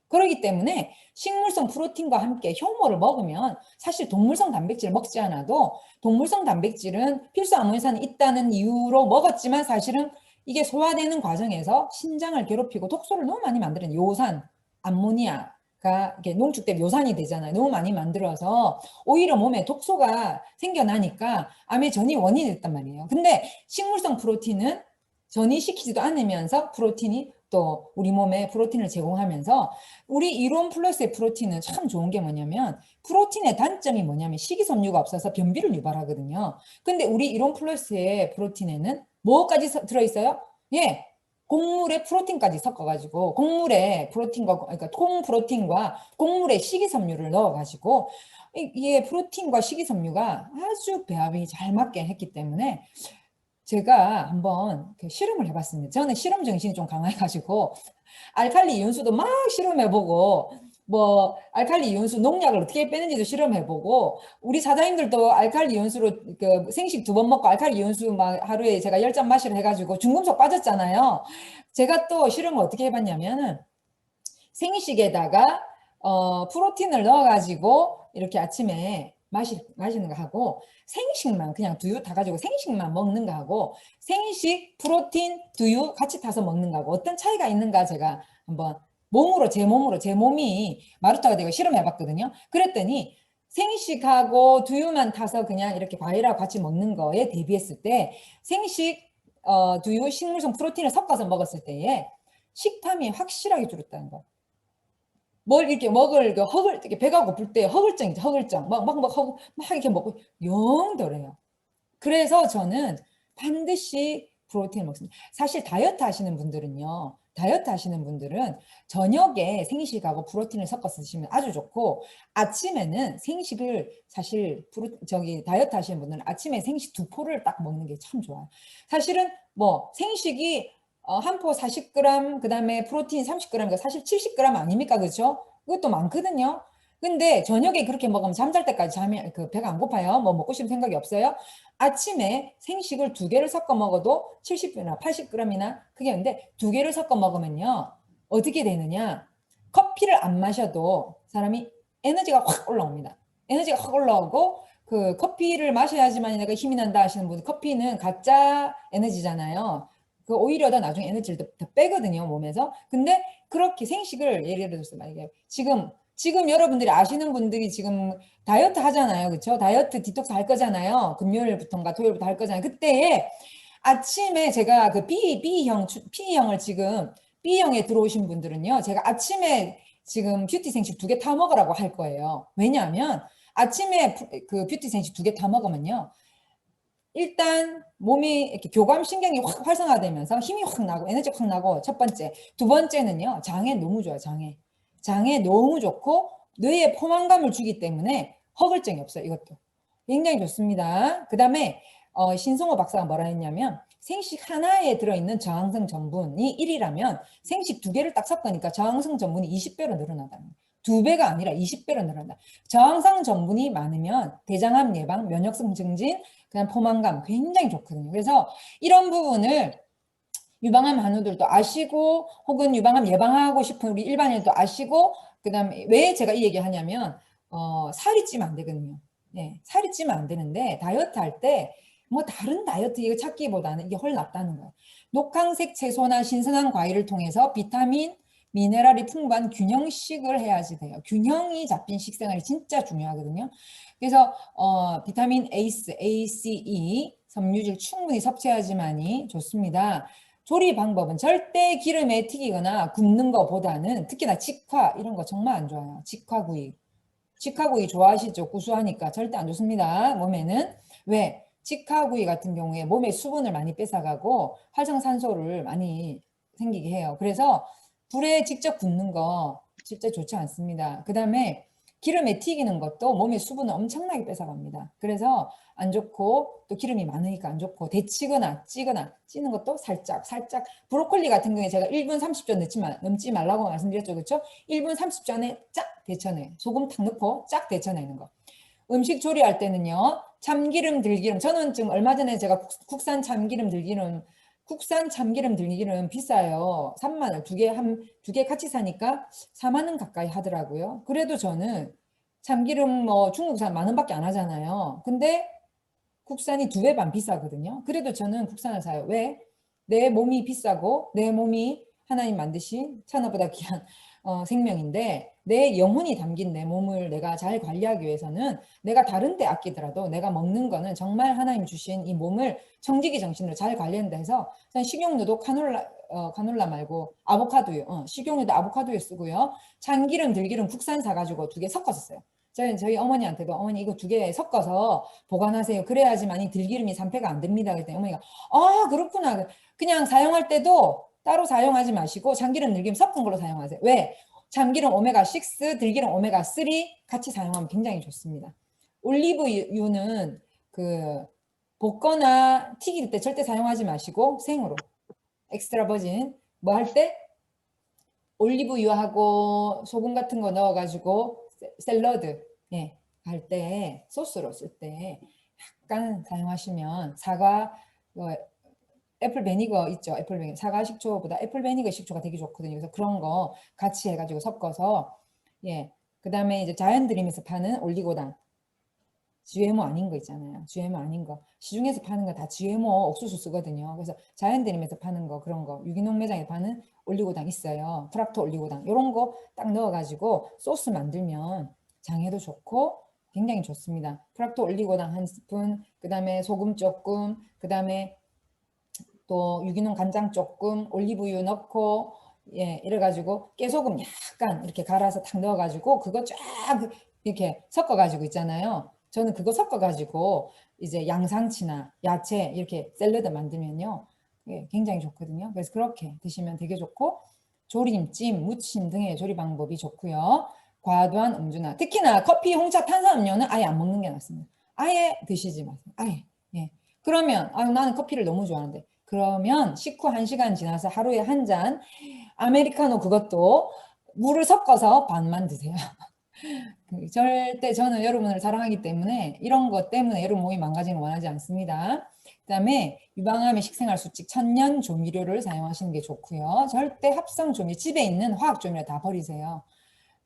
그렇기 때문에 식물성 프로틴과 함께 효모를 먹으면 사실 동물성 단백질을 먹지 않아도 동물성 단백질은 필수 아미노산이 있다는 이유로 먹었지만 사실은 이게 소화되는 과정에서 신장을 괴롭히고 독소를 너무 많이 만드는 요산, 암모니아가 이렇게 농축되면 요산이 되잖아요. 너무 많이 만들어서 오히려 몸에 독소가 생겨나니까 암의 전이 원인이 됐단 말이에요. 근데 식물성 프로틴은 전이시키지도 않으면서 프로틴이 또 우리 몸에 프로틴을 제공하면서 우리 이론 플러스의 프로틴은 참 좋은 게 뭐냐면 프로틴의 단점이 뭐냐면 식이섬유가 없어서 변비를 유발하거든요. 근데 우리 이론 플러스의 프로틴에는 뭐까지 들어있어요? 예, 곡물에 프로틴까지 섞어가지고 곡물에 프로틴과 그러니까 콩 프로틴과 곡물에 식이섬유를 넣어가지고 이게 프로틴과 식이섬유가 아주 배합이 잘 맞게 했기 때문에 제가 한번 실험을 해봤습니다. 저는 실험 정신이 좀 강해가지고 알칼리 이온수도 막 실험해보고 뭐 알칼리 이온수 농약을 어떻게 빼는지도 실험해보고 우리 사장님들도 알칼리 이온수로 그 생식 2번 먹고 알칼리 이온수 막 하루에 제가 10잔 마시라 해가지고 중금속 빠졌잖아요. 제가 또 실험을 어떻게 해봤냐면은 생식에다가 프로틴을 넣어가지고 이렇게 아침에 마시는 거 하고 생식만 그냥 두유 타가지고 생식만 먹는 거 하고 생식, 프로틴, 두유 같이 타서 먹는 거 하고 어떤 차이가 있는가 제가 한번 제 몸이 마루타가 되고 실험해 봤거든요. 그랬더니 생식하고 두유만 타서 그냥 이렇게 과일하고 같이 먹는 거에 대비했을 때 생식, 두유, 식물성 프로틴을 섞어서 먹었을 때에 식탐이 확실하게 줄었다는 거. 뭘 이렇게 먹을 그 이렇게 배가 고플 때 허글증 막 이렇게 먹고 영 덜해요. 그래서 저는 반드시 프로틴을 먹습니다. 사실 다이어트 하시는 분들은 저녁에 생식하고 프로틴을 섞어서 드시면 아주 좋고 아침에는 생식을 사실 다이어트 하시는 분들은 아침에 생식 2포를 딱 먹는 게 참 좋아요. 사실은 뭐 생식이 한 포 40g, 그 다음에 프로틴 30g이니까 사실 70g 아닙니까? 그렇죠? 그것도 많거든요. 근데 저녁에 그렇게 먹으면 잠잘 때까지 배가 안 고파요. 뭐 먹고 싶은 생각이 없어요. 아침에 생식을 2개를 섞어 먹어도 70g이나 80g이나 그게 있는데 2개를 섞어 먹으면요. 어떻게 되느냐? 커피를 안 마셔도 사람이 에너지가 확 올라옵니다. 에너지가 확 올라오고 그 커피를 마셔야지만 내가 힘이 난다 하시는 분 커피는 가짜 에너지잖아요. 그 오히려 더 나중에 에너지를 더 빼거든요, 몸에서. 근데 그렇게 생식을 예를 들어서 만약에 지금 여러분들이 아시는 분들이 지금 다이어트 하잖아요. 그렇죠? 다이어트 디톡스 할 거잖아요. 금요일부터인가 토요일부터 할 거잖아요. 그때 아침에 제가 그 B형을 지금 B형에 들어오신 분들은요. 제가 아침에 지금 뷰티 생식 2개 타 먹으라고 할 거예요. 왜냐하면 아침에 그 뷰티 생식 2개 타 먹으면요. 일단 몸이 이렇게 교감신경이 확 활성화되면서 힘이 확 나고 에너지 확 나고 첫 번째. 두 번째는요. 장에 너무 좋아요. 장에 너무 좋고 뇌에 포만감을 주기 때문에 허글증이 없어요. 이것도 굉장히 좋습니다. 그 다음에 신성호 박사가 뭐라 했냐면 생식 하나에 들어있는 저항성 전분이 1이라면 생식 2개를 딱 섞으니까 저항성 전분이 20배로 늘어나다는 거예요. 2배가 아니라 20배로 늘어난다. 저항성 전분이 많으면 대장암 예방, 면역성 증진, 그냥 포만감 굉장히 좋거든요. 그래서 이런 부분을 유방암 환우들도 아시고 혹은 유방암 예방하고 싶은 우리 일반인도 아시고 그다음에 왜 제가 이 얘기 하냐면 살이 찌면 안 되거든요. 네, 살이 찌면 안 되는데 다이어트 할 때 뭐 다른 다이어트 이거 찾기보다는 이게 훨씬 낫다는 거예요. 녹황색 채소나 신선한 과일을 통해서 비타민, 미네랄이 풍부한 균형식을 해야지 돼요. 균형이 잡힌 식생활이 진짜 중요하거든요. 그래서 비타민 A, C, E, 섬유질 충분히 섭취해야지만이 좋습니다. 조리 방법은 절대 기름에 튀기거나 굽는 것보다는 특히나 직화 이런 거 정말 안 좋아요. 직화구이 좋아하시죠? 구수하니까 절대 안 좋습니다. 몸에는. 왜? 직화구이 같은 경우에 몸에 수분을 많이 뺏어가고 활성산소를 많이 생기게 해요. 그래서 불에 직접 굽는 거 진짜 좋지 않습니다. 그 다음에 기름에 튀기는 것도 몸에 수분을 엄청나게 뺏어갑니다. 그래서 안 좋고 또 기름이 많으니까 안 좋고 데치거나 찌는 것도 살짝 브로콜리 같은 경우에 제가 1분 30초 넘지 말라고 말씀드렸죠. 그렇죠? 1분 30초 안에 쫙 데쳐내. 소금 탁 넣고 쫙 데쳐내는 거. 음식 조리할 때는요. 참기름, 들기름. 저는 지금 얼마 전에 제가 국산 참기름, 들기름 비싸요. 3만 원. 두 개 같이 사니까 4만 원 가까이 하더라고요. 그래도 저는 참기름 뭐 중국산 10,000원밖에 안 하잖아요. 근데 국산이 2배 반 비싸거든요. 그래도 저는 국산을 사요. 왜? 내 몸이 비싸고 내 몸이 하나님 만드신 천하보다 귀한 생명인데 내 영혼이 담긴 내 몸을 내가 잘 관리하기 위해서는 내가 다른 데 아끼더라도 내가 먹는 거는 정말 하나님 주신 이 몸을 청지기 정신으로 잘 관리한다 해서 식용유도 카놀라 말고 아보카도요. 식용유도 아보카도에 쓰고요. 참기름, 들기름 국산 사가지고 2개 섞었었어요. 저희 어머니한테도 어머니 이거 2개 섞어서 보관하세요. 그래야지만이 들기름이 산패가 안 됩니다. 그랬더니 어머니가 그렇구나. 그냥 사용할 때도 따로 사용하지 마시고 참기름, 들기름 섞은 걸로 사용하세요. 왜? 참기름 오메가6, 들기름 오메가3 같이 사용하면 굉장히 좋습니다. 올리브유는 그 볶거나 튀길 때 절대 사용하지 마시고 생으로 엑스트라 버진 뭐 할 때 올리브유하고 소금 같은 거 넣어가지고 샐러드 할 때 소스로 쓸 때 약간 사용하시면 사과 애플 베니거 있죠. 애플 베니거 사과 식초보다 애플 베니거 식초가 되게 좋거든요. 그래서 그런 거 같이 해가지고 섞어서 그 다음에 이제 자연드림에서 파는 올리고당 GMO 아닌 거 있잖아요. GMO 아닌 거. 시중에서 파는 거 다 GMO 옥수수 쓰거든요. 그래서 자연드림에서 파는 거 그런 거 유기농 매장에 파는 올리고당 있어요. 프락토 올리고당 이런 거 딱 넣어가지고 소스 만들면 장에도 좋고 굉장히 좋습니다. 프락토 올리고당 한 스푼, 그 다음에 소금 조금, 그 다음에 또 유기농 간장 조금, 올리브유 넣고 이래가지고 깨소금 약간 이렇게 갈아서 탁 넣어가지고 그거 쫙 이렇게 섞어가지고 있잖아요. 저는 그거 섞어가지고 이제 양상치나 야채 이렇게 샐러드 만들면요. 굉장히 좋거든요. 그래서 그렇게 드시면 되게 좋고 조림, 찜, 무침 등의 조리 방법이 좋고요. 과도한 음주나 특히나 커피, 홍차, 탄산음료는 아예 안 먹는 게 낫습니다. 아예 드시지 마세요. 아예. 그러면 나는 커피를 너무 좋아하는데 그러면 식후 1시간 지나서 하루에 한 잔 아메리카노 그것도 물을 섞어서 반만 드세요. 절대 저는 여러분을 사랑하기 때문에 이런 것 때문에 여러분 몸이 망가지는 걸 원하지 않습니다. 그 다음에 유방암의 식생활 수칙 천연 조미료를 사용하시는 게 좋고요. 절대 합성 조미료 집에 있는 화학 조미료 다 버리세요.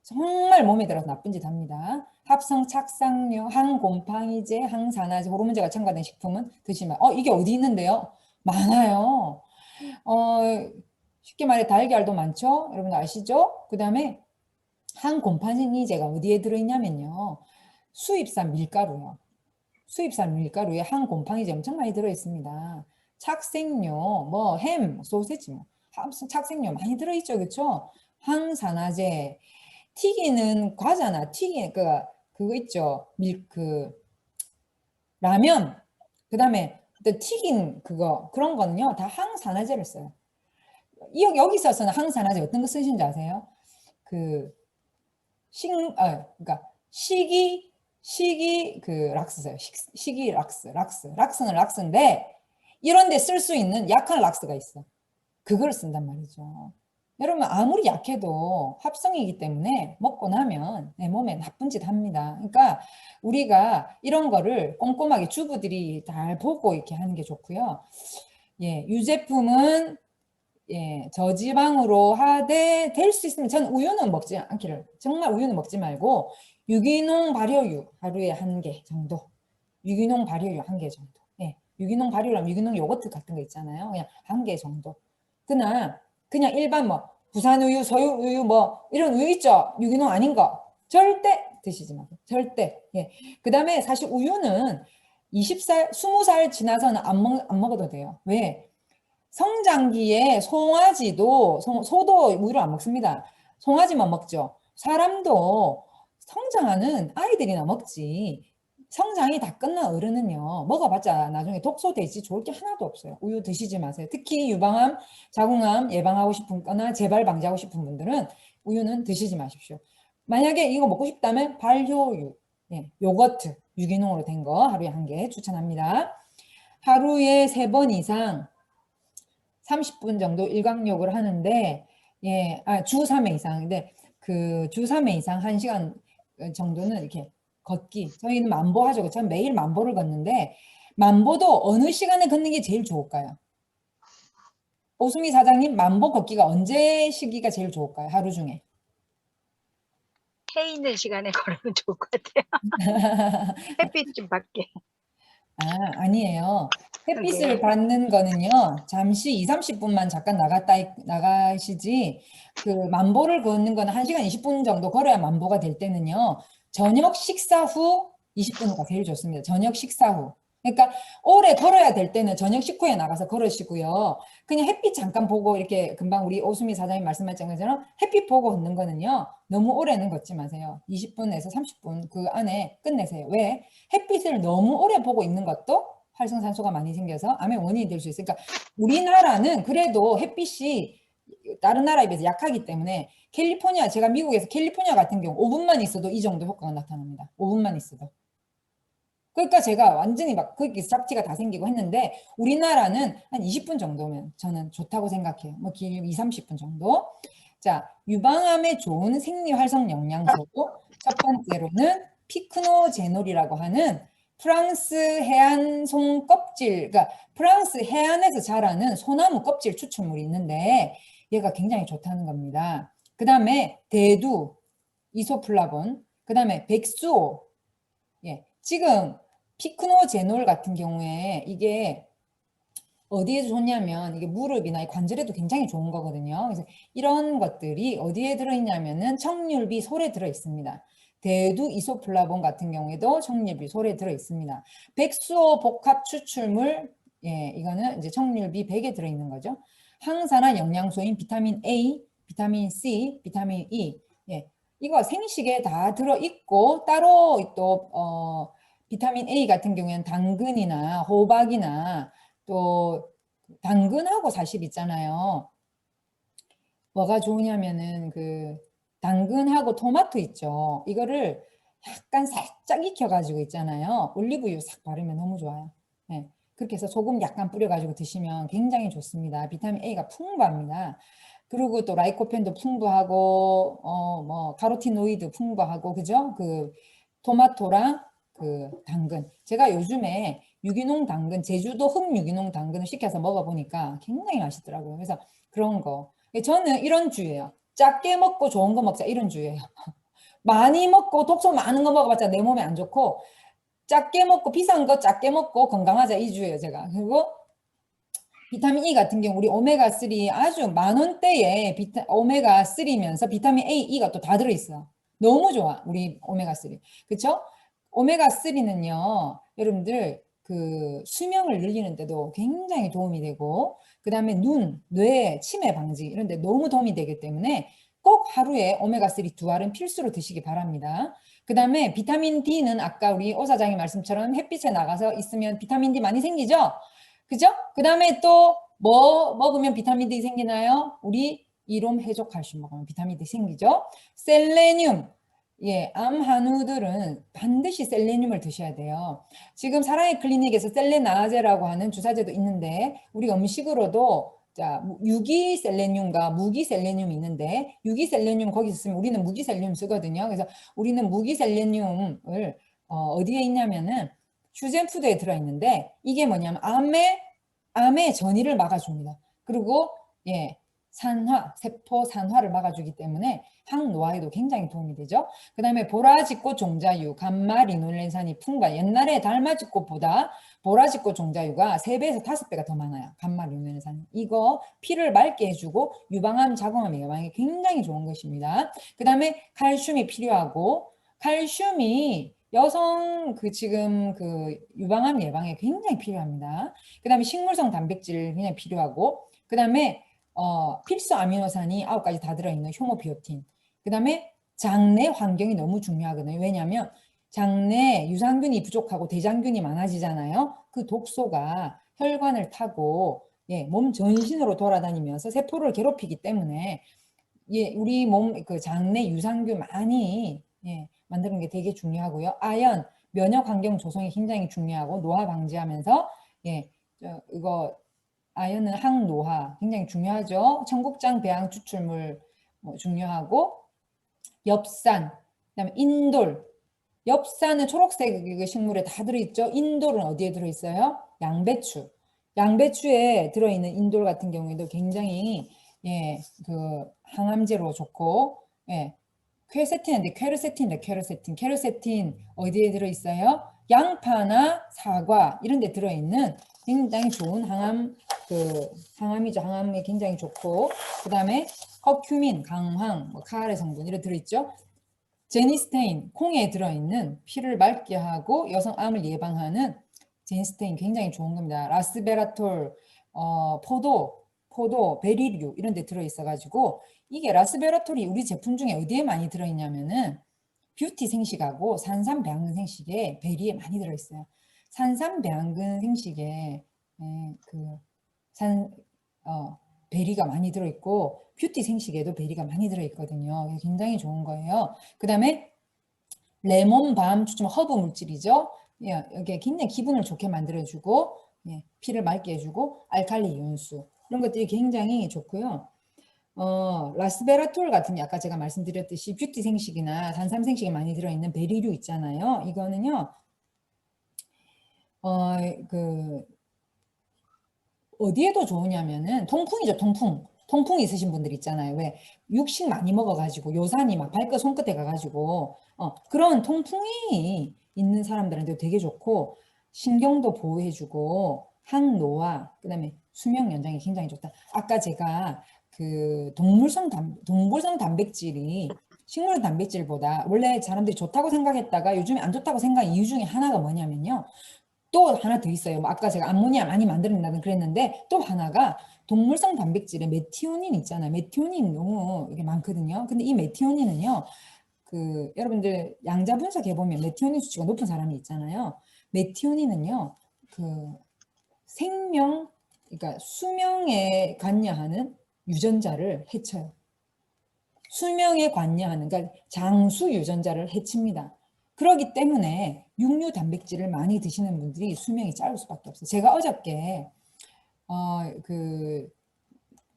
정말 몸에 들어서 나쁜 짓 합니다. 합성 착상료, 항곰팡이제, 항산화제, 호르몬제가 첨가된 식품은 드시면 이게 어디 있는데요? 많아요. 쉽게 말해 달걀도 많죠? 여러분 아시죠? 그 다음에 항곰팡이제가 어디에 들어있냐면요. 수입산 밀가루요. 수입산 밀가루에 항곰팡이제 엄청 많이 들어있습니다. 착색료, 뭐 햄, 소세지, 뭐 착색료 많이 들어있죠, 그렇죠? 항산화제, 튀기는 과자나 그거 있죠, 라면, 그 다음에 튀긴 그런 거는요 다 항산화제를 써요. 여기 있어서는 항산화제 어떤 거 쓰시는지 아세요? 그러니까 시기 락스 써요. 시기 락스는 락스인데 이런 데 쓸 수 있는 약한 락스가 있어. 그걸 쓴단 말이죠. 여러분 아무리 약해도 합성이기 때문에 먹고 나면 내 몸에 나쁜 짓 합니다. 그러니까 우리가 이런 거를 꼼꼼하게 주부들이 잘 보고 이렇게 하는 게 좋고요. 유제품은 저지방으로 하되 될 수 있으면 전 우유는 먹지 않기를 정말 우유는 먹지 말고 유기농 발효유 하루에 1개 정도 유기농 발효유 1개 정도 유기농 발효라면 유기농 요거트 같은 거 있잖아요. 그냥 1개 정도 그냥 일반 뭐 부산우유, 서유우유 뭐 이런 우유 있죠. 유기농 아닌 거 절대 드시지 마세요. 절대. 그 다음에 사실 우유는 20살 지나서는 안 먹어도 돼요. 왜? 성장기에 송아지도 소도 우유를 안 먹습니다. 송아지만 먹죠. 사람도 성장하는 아이들이나 먹지 성장이 다 끝난 어른은요 먹어봤자 나중에 독소 돼지 좋을 게 하나도 없어요. 우유 드시지 마세요. 특히 유방암, 자궁암 예방하고 싶은 거나 재발 방지하고 싶은 분들은 우유는 드시지 마십시오. 만약에 이거 먹고 싶다면 발효유, 요거트 유기농으로 된 거 하루에 1개 추천합니다. 하루에 3번 이상 30분 정도 일광욕을 하는데 주 3회 이상 근데 주 3회 이상 1시간 정도는 이렇게 걷기 저희는 만보 하죠. 전 매일 만보를 걷는데 만보도 어느 시간에 걷는 게 제일 좋을까요? 오수미 사장님 만보 걷기가 언제 시기가 제일 좋을까요? 하루 중에 해 있는 시간에 걸으면 좋을 것 같아요. 햇빛 좀 받게. 아니에요. 햇빛을 그러게요. 받는 거는요. 잠시 20-30분만 잠깐 나가시지 만보를 걷는 거는 1시간 20분 정도 걸어야 만보가 될 때는요. 저녁 식사 후 20분가 제일 좋습니다. 저녁 식사 후. 그러니까 오래 걸어야 될 때는 저녁 식후에 나가서 걸으시고요. 그냥 햇빛 잠깐 보고 이렇게 금방 우리 오수미 사장님 말씀하신 것처럼 햇빛 보고 걷는 거는요. 너무 오래는 걷지 마세요. 20분에서 30분 그 안에 끝내세요. 왜? 햇빛을 너무 오래 보고 있는 것도 활성산소가 많이 생겨서 암의 원인이 될 수 있어요. 그러니까 우리나라는 그래도 햇빛이 다른 나라에 비해서 약하기 때문에 캘리포니아, 제가 미국에서 캘리포니아 같은 경우 5분만 있어도 이 정도 효과가 나타납니다. 5분만 있어도. 그러니까 제가 완전히 막 거기서 잡티가 다 생기고 했는데 우리나라는 한 20분 정도면 저는 좋다고 생각해요. 뭐 길면 2, 30분 정도. 자, 유방암에 좋은 생리활성 영양소 첫 번째로는 피크노제놀이라고 하는 프랑스 해안송 껍질, 그러니까 프랑스 해안에서 자라는 소나무 껍질 추출물이 있는데 얘가 굉장히 좋다는 겁니다. 그 다음에 대두, 이소플라본, 그 다음에 백수오, 예, 지금 피크노제놀 같은 경우에 이게 어디에 좋냐면 이게 무릎이나 관절에도 굉장히 좋은 거거든요. 그래서 이런 것들이 어디에 들어있냐면은 청률비 솔에 들어있습니다. 대두 이소플라본 같은 경우에도 청률비 솔에 들어있습니다. 백수호 복합 추출물, 예, 이거는 이제 청률비 100에 들어있는 거죠. 항산화 영양소인 비타민 A, 비타민 C, 비타민 E, 예, 이거 생식에 다 들어있고 따로 또 비타민 A 같은 경우에는 당근이나 호박이나 또 당근하고 사실 있잖아요. 뭐가 좋으냐면은 그 당근하고 토마토 있죠. 이거를 약간 살짝 익혀가지고 있잖아요. 올리브유 싹 바르면 너무 좋아요. 네. 그렇게 해서 소금 약간 뿌려가지고 드시면 굉장히 좋습니다. 비타민 A가 풍부합니다. 그리고 또 라이코펜도 풍부하고 뭐 카로티노이드 풍부하고 그죠? 그 토마토랑 그 당근. 제가 요즘에 유기농 당근, 제주도 흑유기농 당근을 시켜서 먹어보니까 굉장히 맛있더라고요. 그래서 그런 거. 저는 이런 주예요. 작게 먹고 좋은 거 먹자 이런 주예요. 많이 먹고 독소 많은 거 먹어봤자 내 몸에 안 좋고 작게 먹고 비싼 거 작게 먹고 건강하자 이 주예요, 제가. 그리고 비타민 E 같은 경우 우리 오메가3 아주 만 원대에 오메가3면서 비타민 A, E가 또 다 들어있어요. 너무 좋아, 우리 오메가3. 그쵸? 오메가3는요, 여러분들 그 수명을 늘리는데도 굉장히 도움이 되고 그 다음에 눈, 뇌, 치매 방지 이런 데 너무 도움이 되기 때문에 꼭 하루에 오메가3 두 알은 필수로 드시기 바랍니다. 그 다음에 비타민 D는 아까 우리 오 사장님 말씀처럼 햇빛에 나가서 있으면 비타민 D 많이 생기죠? 그죠? 그 다음에 또 뭐 먹으면 비타민 D 생기나요? 우리 이롬 해족 칼슘 먹으면 비타민 D 생기죠? 셀레늄. 예, 암 한우들은 반드시 셀레늄을 드셔야 돼요. 지금 사랑의 클리닉에서 셀레나제라고 하는 주사제도 있는데 우리 음식으로도 자, 유기셀레늄과 무기셀레늄이 있는데 유기셀레늄 거기 있으면 우리는 무기셀레늄 쓰거든요. 그래서 우리는 무기셀레늄을 어디에 있냐면은 휴젠푸드에 들어있는데 이게 뭐냐면 암의 전이를 막아줍니다. 그리고 예, 세포 산화를 막아주기 때문에 항노화에도 굉장히 도움이 되죠. 그 다음에 보라지꽃 종자유, 감마리놀렌산이 풍부한 옛날에 달맞이꽃보다 보라지꽃 종자유가 3배에서 5배가 더 많아요. 감마리놀렌산. 이거 피를 맑게 해주고 유방암, 자궁암 예방에 굉장히 좋은 것입니다. 그 다음에 칼슘이 필요하고 칼슘이 여성 지금 유방암 예방에 굉장히 필요합니다. 그 다음에 식물성 단백질 굉장히 필요하고 그 다음에 필수 아미노산이 9가지 다 들어있는 효모비오틴. 그 다음에 장내 환경이 너무 중요하거든요. 왜냐하면 장내 유산균이 부족하고 대장균이 많아지잖아요. 그 독소가 혈관을 타고 예, 몸 전신으로 돌아다니면서 세포를 괴롭히기 때문에 예, 우리 몸 장내 유산균 많이 예, 만드는 게 되게 중요하고요. 아연, 면역 환경 조성이 굉장히 중요하고 노화 방지하면서 예, 이거 아연은 항노화 굉장히 중요하죠. 청국장 배양 추출물 중요하고 엽산, 그다음에 인돌. 엽산은 초록색 식물에 다 들어있죠. 인돌은 어디에 들어있어요? 양배추. 양배추에 들어있는 인돌 같은 경우에도 굉장히 예, 항암제로 좋고 예, 퀘르세틴 어디에 들어있어요? 양파나 사과 이런 데 들어있는 굉장히 좋은 항암이죠. 항암에 굉장히 좋고 그 다음에 커큐민, 강황, 카알의 성분 이런 들어있죠. 제니스테인, 콩에 들어있는 피를 맑게 하고 여성암을 예방하는 제니스테인 굉장히 좋은 겁니다. 라스베라톨, 포도, 베리류 이런 데 들어있어가지고 이게 라스베라톨이 우리 제품 중에 어디에 많이 들어있냐면은 뷰티 생식하고 산삼 배양근 생식에 베리에 많이 들어있어요. 산삼 배양근 생식에 그 베리가 많이 들어있고 뷰티 생식에도 베리가 많이 들어있거든요. 굉장히 좋은 거예요. 그 다음에 레몬, 밤, 추천 허브 물질이죠. 예, 이게 굉장히 기분을 좋게 만들어주고 예, 피를 맑게 해주고 알칼리 이온수 이런 것들이 굉장히 좋고요. 라스베라톨 같은 아까 제가 말씀드렸듯이 뷰티 생식이나 산삼 생식에 많이 들어있는 베리류 있잖아요. 이거는요. 그 어디에도 좋으냐면은 통풍이죠, 통풍. 통풍 있으신 분들 있잖아요. 왜 육식 많이 먹어가지고 요산이 막 발끝 손끝에 가가지고 그런 통풍이 있는 사람들한테 되게 좋고 신경도 보호해주고 항노화 그다음에 수명 연장이 굉장히 좋다. 아까 제가 그 동물성 단백질이 식물 단백질보다 원래 사람들이 좋다고 생각했다가 요즘에 안 좋다고 생각한 이유 중에 하나가 뭐냐면요. 또 하나 더 있어요. 뭐 아까 제가 암모니아 많이 만들어낸다는 그랬는데 또 하나가 동물성 단백질에 메티오닌 있잖아요. 메티오닌 너무 이게 많거든요. 근데 이 메티오닌은요. 그 여러분들 양자 분석해 보면 메티오닌 수치가 높은 사람이 있잖아요. 메티오닌은요. 그 생명 그러니까 수명에 관여하는 유전자를 해쳐요. 수명에 관여하는 그러니까 장수 유전자를 해칩니다. 그렇기 때문에 육류 단백질을 많이 드시는 분들이 수명이 짧을 수밖에 없어요. 제가 어저께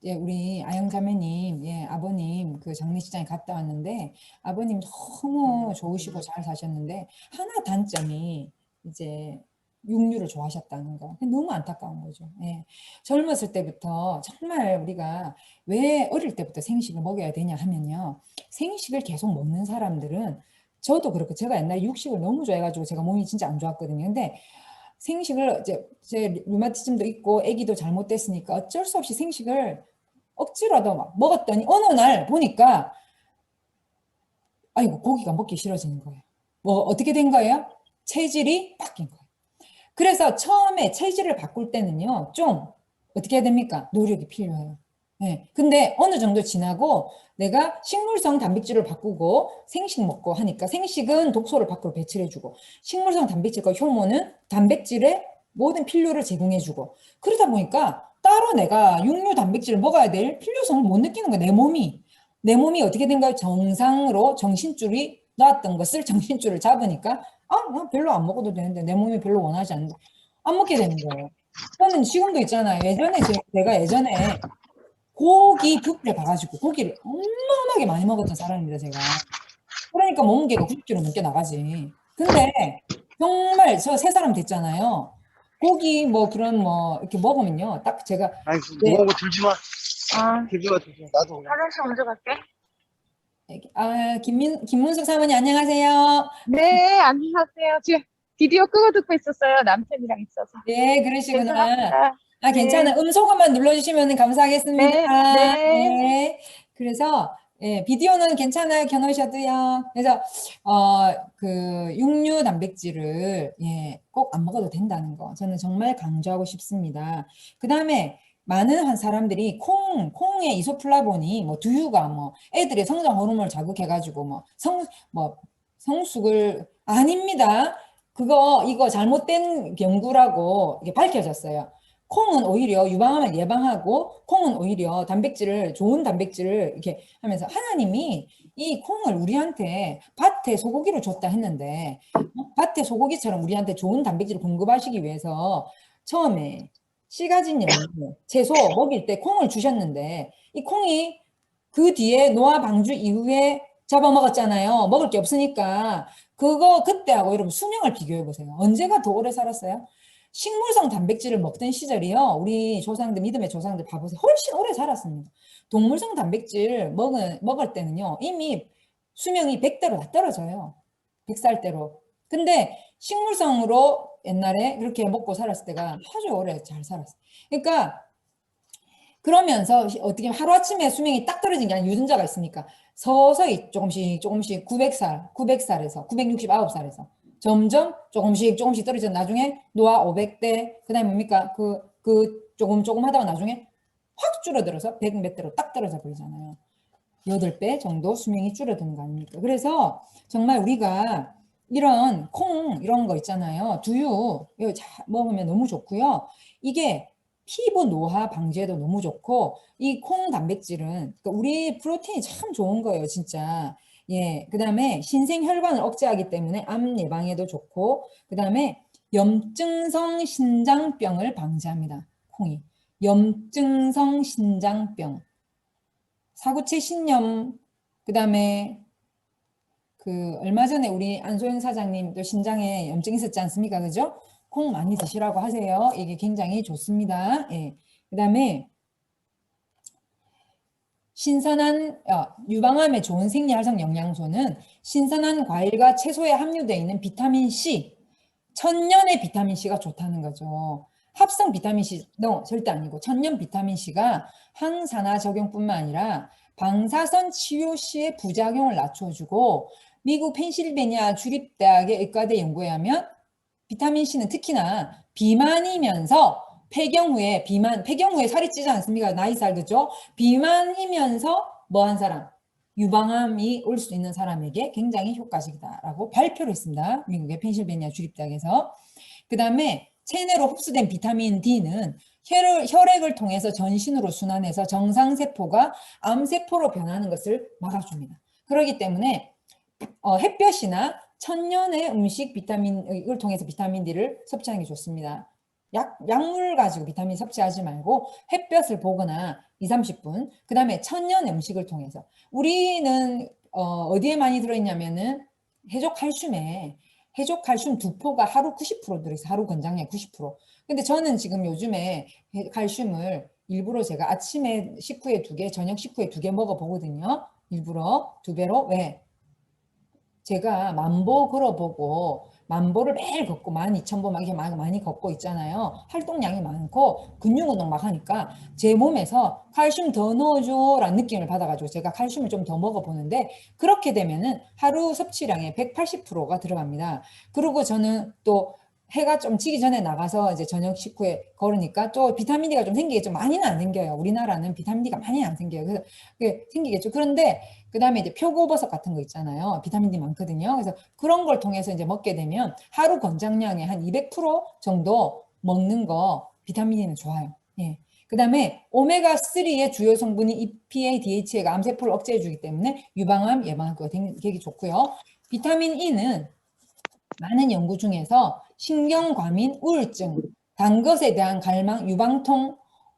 예, 우리 아영자매님, 예, 아버님 그 장례식장에 갔다 왔는데 아버님 너무 좋으시고 잘 사셨는데 하나 단점이 이제 육류를 좋아하셨다는 거. 너무 안타까운 거죠. 예. 젊었을 때부터 정말 우리가 왜 어릴 때부터 생식을 먹여야 되냐 하면요. 생식을 계속 먹는 사람들은 저도 그렇고 제가 옛날에 육식을 너무 좋아해가지고 제가 몸이 진짜 안 좋았거든요. 근데 생식을 이제 제 류마티즘도 있고 아기도 잘못됐으니까 어쩔 수 없이 생식을 억지로도 막 먹었더니 어느 날 보니까 아이고 고기가 먹기 싫어지는 거예요. 뭐 어떻게 된 거예요? 체질이 바뀐 거예요. 그래서 처음에 체질을 바꿀 때는요. 좀 어떻게 해야 됩니까? 노력이 필요해요. 네. 근데 어느 정도 지나고 내가 식물성 단백질을 바꾸고 생식 먹고 하니까 생식은 독소를 밖으로 배출해주고 식물성 단백질과 효모는 단백질의 모든 필요를 제공해주고 그러다 보니까 따로 내가 육류 단백질을 먹어야 될 필요성을 못 느끼는 거야. 내 몸이 어떻게 된가요? 정상으로 정신줄이 나왔던 것을 정신줄을 잡으니까 나 별로 안 먹어도 되는데 내 몸이 별로 원하지 않는데 안 먹게 되는 거예요. 저는 지금도 있잖아요. 내가 예전에 고기 뷔페 가가지고 고기를 어마어마하게 많이 먹었던 사람입니다, 제가. 그러니까 몸무게가 90kg 넘게 나가지. 근데 정말 저 세 사람 됐잖아요. 고기 뭐 그런 뭐 이렇게 먹으면요. 딱 제가 아니, 네, 무거운 거 들지 마. 들지 마, 들지 마. 나도 그냥. 화장실 먼저 갈게. 김문숙 사모님 안녕하세요. 네, 안녕하세요. 지금 비디오 끄고 듣고 있었어요. 남편이랑 있어서. 네, 그러시구나. 죄송합니다. 네, 괜찮아. 음소거만 눌러주시면 감사하겠습니다. 네, 네. 네. 그래서, 예, 비디오는 괜찮아요. 켜놓으셔도요. 그래서, 그, 육류 단백질을, 예, 꼭 안 먹어도 된다는 거. 저는 정말 강조하고 싶습니다. 그 다음에, 많은 사람들이 콩의 이소플라본이 뭐 두유가 뭐 애들의 성장 호르몬을 자극해가지고 뭐 성숙을 아닙니다. 이거 잘못된 연구라고 이게 밝혀졌어요. 콩은 오히려 유방암을 예방하고 콩은 오히려 좋은 단백질을 이렇게 하면서 하나님이 이 콩을 우리한테 밭에 소고기를 줬다 했는데 밭에 소고기처럼 우리한테 좋은 단백질을 공급하시기 위해서 처음에 씨 가진 열무, 채소 먹일 때 콩을 주셨는데 이 콩이 그 뒤에 노화 방주 이후에 잡아먹었잖아요. 먹을 게 없으니까 그때하고 여러분 수명을 비교해 보세요. 언제가 더 오래 살았어요? 식물성 단백질을 먹던 시절이요. 우리 조상들, 믿음의 조상들 봐보세요. 훨씬 오래 살았습니다. 동물성 단백질 먹을 때는요. 이미 수명이 100대로 다 떨어져요. 100살대로. 근데 식물성으로 옛날에 그렇게 먹고 살았을 때가 아주 오래 잘 살았어요. 그러니까 그러면서 어떻게 하루아침에 수명이 딱 떨어진 게 아니라 유전자가 있으니까 서서히 조금씩 900살에서 969살에서 점점 조금씩 떨어져 나중에 노화 500대 그다음에 뭡니까 조금 하다가 나중에 확 줄어들어서 100 몇 대로 딱 떨어져 버리잖아요. 8배 정도 수명이 줄어드는 거 아닙니까? 그래서 정말 우리가 이런 콩 이런 거 있잖아요. 두유 이거 먹으면 너무 좋고요. 이게 피부 노화 방지에도 너무 좋고 이 콩 단백질은 그러니까 우리 프로테인이 참 좋은 거예요, 진짜. 예, 그다음에 신생혈관을 억제하기 때문에 암 예방에도 좋고 그다음에 염증성 신장병을 방지합니다. 콩이. 염증성 신장병, 사구체 신염, 그다음에 그 얼마 전에 우리 안소영 사장님도 신장에 염증 있었지 않습니까? 그죠? 콩 많이 드시라고 하세요. 이게 굉장히 좋습니다. 예. 그다음에 신선한 유방암에 좋은 생리활성 영양소는 신선한 과일과 채소에 함유되어 있는 비타민 C, 천년의 비타민 C가 좋다는 거죠. 합성 비타민 C, 절대 아니고 천년 비타민 C가 항산화 작용뿐만 아니라 방사선 치료 시의 부작용을 낮춰주고 미국 펜실베니아 주립대학의 의과대 연구에 하면 비타민 C는 특히나 비만이면서 폐경 후에 살이 찌지 않습니까? 나이살 그죠? 비만이면서 뭐한 사람? 유방암이 올 수 있는 사람에게 굉장히 효과적이다라고 발표를 했습니다. 미국의 펜실베니아 주립대학에서. 그 다음에 체내로 흡수된 비타민 D는 혈액을 통해서 전신으로 순환해서 정상세포가 암세포로 변하는 것을 막아줍니다. 그렇기 때문에 햇볕이나 천년의 음식 비타민을 통해서 비타민 D를 섭취하는 게 좋습니다. 약물 가지고 비타민 섭취하지 말고 햇볕을 보거나 2, 30분, 그 다음에 천년 음식을 통해서. 우리는 어디에 많이 들어있냐면은 해조칼슘에 해조칼슘 두포가 하루 90% 들어있어요. 하루 권장량 90%. 근데 저는 지금 요즘에 칼슘을 일부러 제가 아침에 식후에 2개, 저녁 식후에 2개 먹어보거든요. 일부러 2배로. 왜? 제가 만보 걸어보고 만보를 매일 걷고 12,000보 막 이렇게 많이 걷고 있잖아요. 활동량이 많고 근육 운동 막 하니까 제 몸에서 칼슘 더 넣어줘 라는 느낌을 받아가지고 제가 칼슘을 좀 더 먹어보는데 그렇게 되면은 하루 섭취량의 180%가 들어갑니다. 그리고 저는 또 해가 좀 지기 전에 나가서 이제 저녁 식후에 걸으니까 또 비타민 D가 좀 생기겠죠. 많이는 안 생겨요. 우리나라는 비타민 D가 많이 안 생겨요. 그래서 그게 생기겠죠. 그런데 그 다음에 이제 표고버섯 같은 거 있잖아요. 비타민 D 많거든요. 그래서 그런 걸 통해서 이제 먹게 되면 하루 권장량의 한 200% 정도 먹는 거 비타민 D는 좋아요. 예. 그 다음에 오메가3의 주요 성분이 EPA, DHA가 암세포를 억제해주기 때문에 유방암 예방하기가 되게 좋고요. 비타민 E는 많은 연구 중에서 신경과민, 우울증, 단 것에 대한 갈망, 유방통,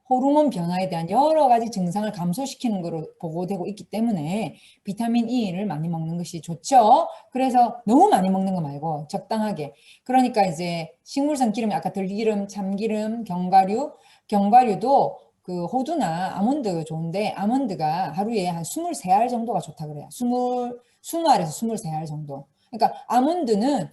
호르몬 변화에 대한 여러 가지 증상을 감소시키는 것으로 보고되고 있기 때문에 비타민 E를 많이 먹는 것이 좋죠. 그래서 너무 많이 먹는 거 말고 적당하게. 그러니까 이제 식물성 기름, 아까 들기름, 참기름, 견과류도 그 호두나 아몬드 좋은데 아몬드가 하루에 한 23알 정도가 좋다 그래요. 20알에서 23알 정도. 그러니까 아몬드는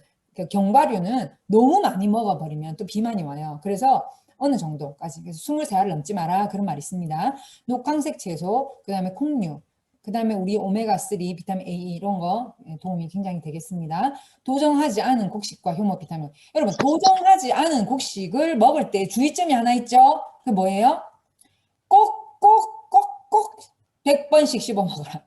견과류는 너무 많이 먹어버리면 또 비만이 와요. 그래서 어느 정도까지. 그래서 23알을 넘지 마라. 그런 말이 있습니다. 녹황색 채소, 그 다음에 콩류, 그 다음에 우리 오메가3, 비타민 A 이런 거 도움이 굉장히 되겠습니다. 도정하지 않은 곡식과 효모 비타민. 여러분, 도정하지 않은 곡식을 먹을 때 주의점이 하나 있죠? 그게 뭐예요? 꼭 100번씩 씹어 먹어라.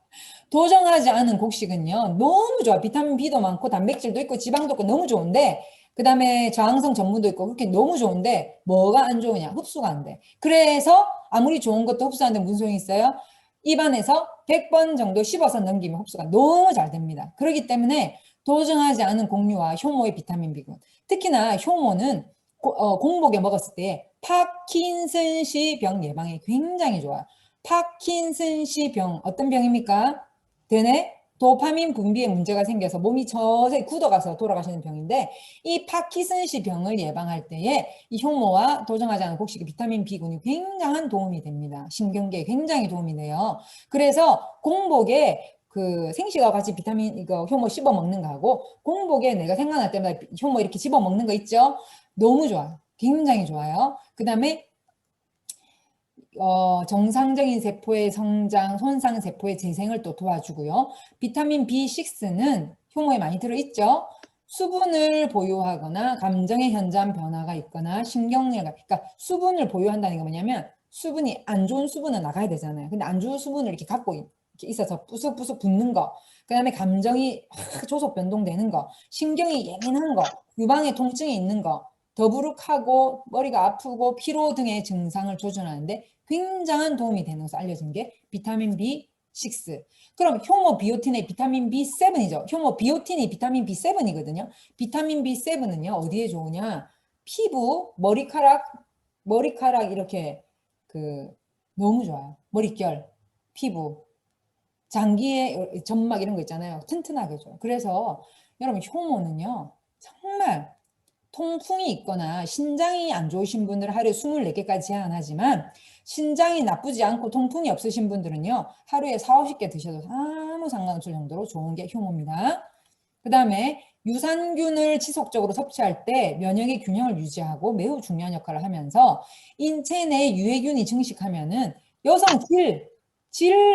도정하지 않은 곡식은요 너무 좋아. 비타민 B도 많고 단백질도 있고 지방도 있고 너무 좋은데 그 다음에 저항성 전분도 있고 그렇게 너무 좋은데 뭐가 안 좋으냐? 흡수가 안 돼. 그래서 아무리 좋은 것도 흡수하는데 무슨 소용이 있어요? 입안에서 100번 정도 씹어서 넘기면 흡수가 너무 잘 됩니다. 그렇기 때문에 도정하지 않은 곡류와 효모의 비타민 B군, 특히나 효모는 공복에 먹었을 때 파킨슨씨 병 예방에 굉장히 좋아요. 파킨슨씨 병 어떤 병입니까? 되뇌 도파민 분비에 문제가 생겨서 몸이 서서히 굳어가서 돌아가시는 병인데 이 파킨슨씨 병을 예방할 때에 이 효모와 도정하지 않은 곡식의 비타민 B군이 굉장한 도움이 됩니다. 신경계에 굉장히 도움이 돼요. 그래서 공복에 그 생식과 같이 비타민 이거 효모 씹어 먹는 거하고 공복에 내가 생각날 때마다 효모 이렇게 씹어 먹는 거 있죠? 너무 좋아요. 굉장히 좋아요. 그 다음에 정상적인 세포의 성장, 손상 세포의 재생을 또 도와주고요. 비타민 B6는 효모에 많이 들어있죠. 수분을 보유하거나 감정의 현저한 변화가 있거나 신경계가, 그러니까 수분을 보유한다는 게 뭐냐면 수분이 안 좋은 수분은 나가야 되잖아요. 근데 안 좋은 수분을 이렇게 갖고 이렇게 있어서 부석부석 붓는 거, 그다음에 감정이 확 조속 변동되는 거, 신경이 예민한 거, 유방에 통증이 있는 거, 더부룩하고 머리가 아프고 피로 등의 증상을 조절하는데 굉장한 도움이 되는 것으로 알려진 게 비타민 B6. 그럼 효모 비오틴의 비타민 B7이죠. 효모 비오틴이 비타민 B7이거든요. 비타민 B7은요 어디에 좋으냐? 피부, 머리카락 이렇게 그 너무 좋아요. 머릿결, 피부, 장기의 점막 이런 거 있잖아요. 튼튼하게 줘요. 그래서 여러분 효모는요 정말 통풍이 있거나 신장이 안 좋으신 분들은 하루에 24개까지 제한하지만 신장이 나쁘지 않고 통풍이 없으신 분들은요 하루에 4, 50개 드셔도 아무 상관없을 정도로 좋은 게 효모입니다. 그 다음에 유산균을 지속적으로 섭취할 때 면역의 균형을 유지하고 매우 중요한 역할을 하면서 인체 내 유해균이 증식하면은 여성 질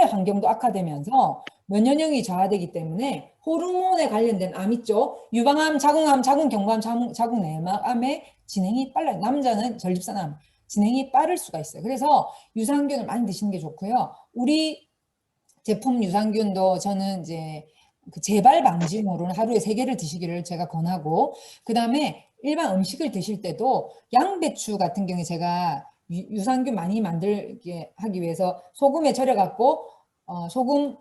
환경도 악화되면서 면역력이 저하되기 때문에 호르몬에 관련된 암 있죠. 유방암, 자궁암, 자궁경부암, 자궁내막암의 진행이 빨라요. 남자는 전립선암 진행이 빠를 수가 있어요. 그래서 유산균을 많이 드시는 게 좋고요. 우리 제품 유산균도 저는 이제 그 재발 방지용으로는 하루에 3개를 드시기를 제가 권하고, 그 다음에 일반 음식을 드실 때도 양배추 같은 경우에 제가 유산균 많이 만들게 하기 위해서 소금에 절여갖고 소금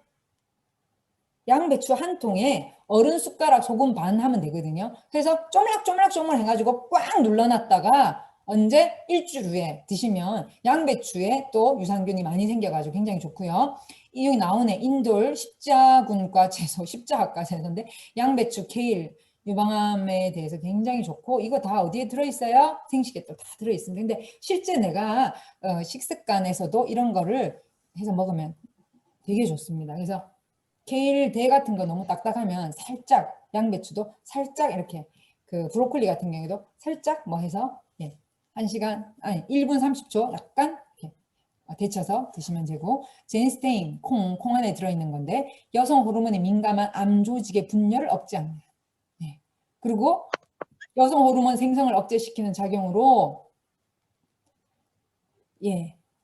양배추 한 통에 어른 숟가락 소금 반 하면 되거든요. 그래서 쪼물락쪼물락 해가지고 꽉 눌러놨다가 언제 일주일 후에 드시면 양배추에 또 유산균이 많이 생겨가지고 굉장히 좋고요. 여기 나오네 인돌, 십자군과 채소, 십자학과 채소인데 양배추, 케일, 유방암에 대해서 굉장히 좋고 이거 다 어디에 들어있어요? 생식에 또 다 들어있습니다. 근데 실제 내가 식습관에서도 이런 거를 해서 먹으면 되게 좋습니다. 그래서 케일 대 같은 거 너무 딱딱하면 살짝 양배추도 살짝 이렇게 그 브로콜리 같은 경우에도 살짝 뭐 해서 1시간 아니 1분 30초 약간 이렇게 데쳐서 드시면 되고, 제니스테인 콩 안에 들어있는 건데 여성 호르몬에 민감한 암 조직의 분열을 억제합니다. 네. 그리고 여성 호르몬 생성을 억제시키는 작용으로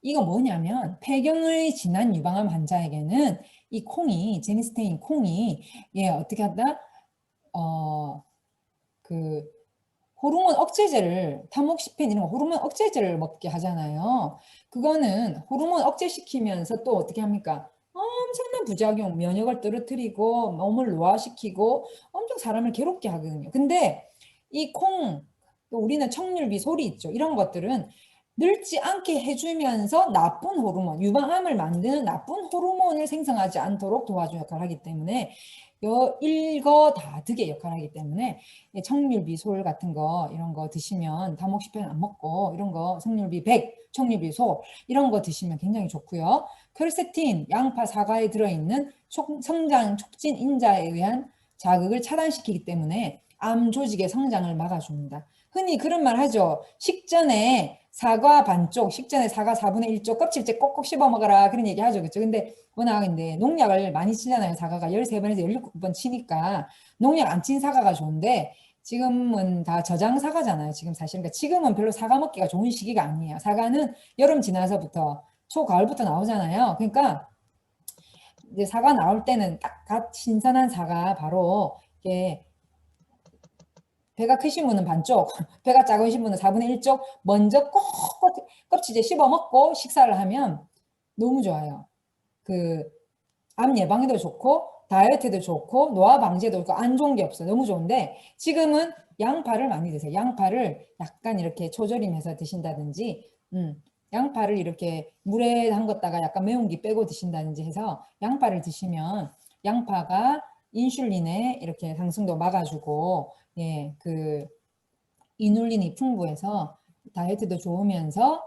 이거 뭐냐면 폐경의 진한 유방암 환자에게는 이 콩이 제니스테인 콩이 어떻게 한다? 그 호르몬 억제제를 타목시펜 이런 거 호르몬 억제제를 먹게 하잖아요. 그거는 호르몬 억제시키면서 또 어떻게 합니까? 엄청난 부작용, 면역을 떨어뜨리고 몸을 노화시키고 엄청 사람을 괴롭게 하거든요. 근데 이 콩, 우리는 청률비, 소리 있죠. 이런 것들은 늙지 않게 해주면서 나쁜 호르몬, 유방암을 만드는 나쁜 호르몬을 생성하지 않도록 도와주는 역할을 하기 때문에 일거다득의 역할을 하기 때문에 청률비, 솔 같은 거 이런 거 드시면 다목시펜 안 먹고 이런 거 성률비 100, 청률비, 솔 이런 거 드시면 굉장히 좋고요. 퀘르세틴, 양파, 사과에 들어있는 성장 촉진 인자에 의한 자극을 차단시키기 때문에 암 조직의 성장을 막아줍니다. 흔히 그런 말 하죠. 식전에 사과 반쪽, 식전에 사과 4분의 1쪽 껍질째 꼭꼭 씹어 먹어라 그런 얘기 하죠. 그렇죠? 근데 워낙 근데 농약을 많이 치잖아요. 사과가 13번에서 17번 치니까 농약 안 친 사과가 좋은데 지금은 다 저장 사과잖아요. 지금 사실 그러니까 지금은 별로 사과 먹기가 좋은 시기가 아니에요. 사과는 여름 지나서부터 초가을부터 나오잖아요. 그러니까 이제 사과 나올 때는 딱 갓 신선한 사과 바로 이게 배가 크신 분은 반쪽, 배가 작으신 분은 4분의 1쪽 먼저 꼭꼭 껍질째 씹어 먹고 식사를 하면 너무 좋아요. 그 암 예방에도 좋고 다이어트에도 좋고 노화 방지에도 좋고 안 좋은 게 없어요. 너무 좋은데 지금은 양파를 많이 드세요. 양파를 약간 이렇게 초절임해서 드신다든지 양파를 이렇게 물에 담갔다가 약간 매운기 빼고 드신다든지 해서 양파를 드시면 양파가 인슐린의 이렇게 상승도 막아주고 그 이눌린이 풍부해서 다이어트도 좋으면서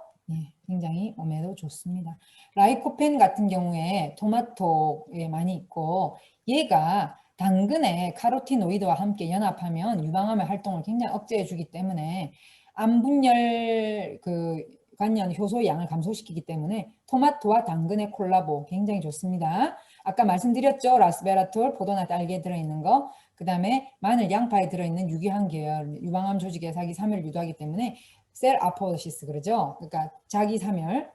굉장히 몸에도 좋습니다. 라이코펜 같은 경우에 토마토에 많이 있고 얘가 당근에 카로티노이드와 함께 연합하면 유방암의 활동을 굉장히 억제해 주기 때문에 암분열 관련 효소의 양을 감소시키기 때문에 토마토와 당근의 콜라보 굉장히 좋습니다. 아까 말씀드렸죠. 라스베라톨, 포도나 딸기에 들어있는 거. 그 다음에 마늘, 양파에 들어있는 유기황 계열, 유방암 조직의 사기 사멸을 유도하기 때문에 셀 아포시스 그러죠. 그러니까 자기 사멸,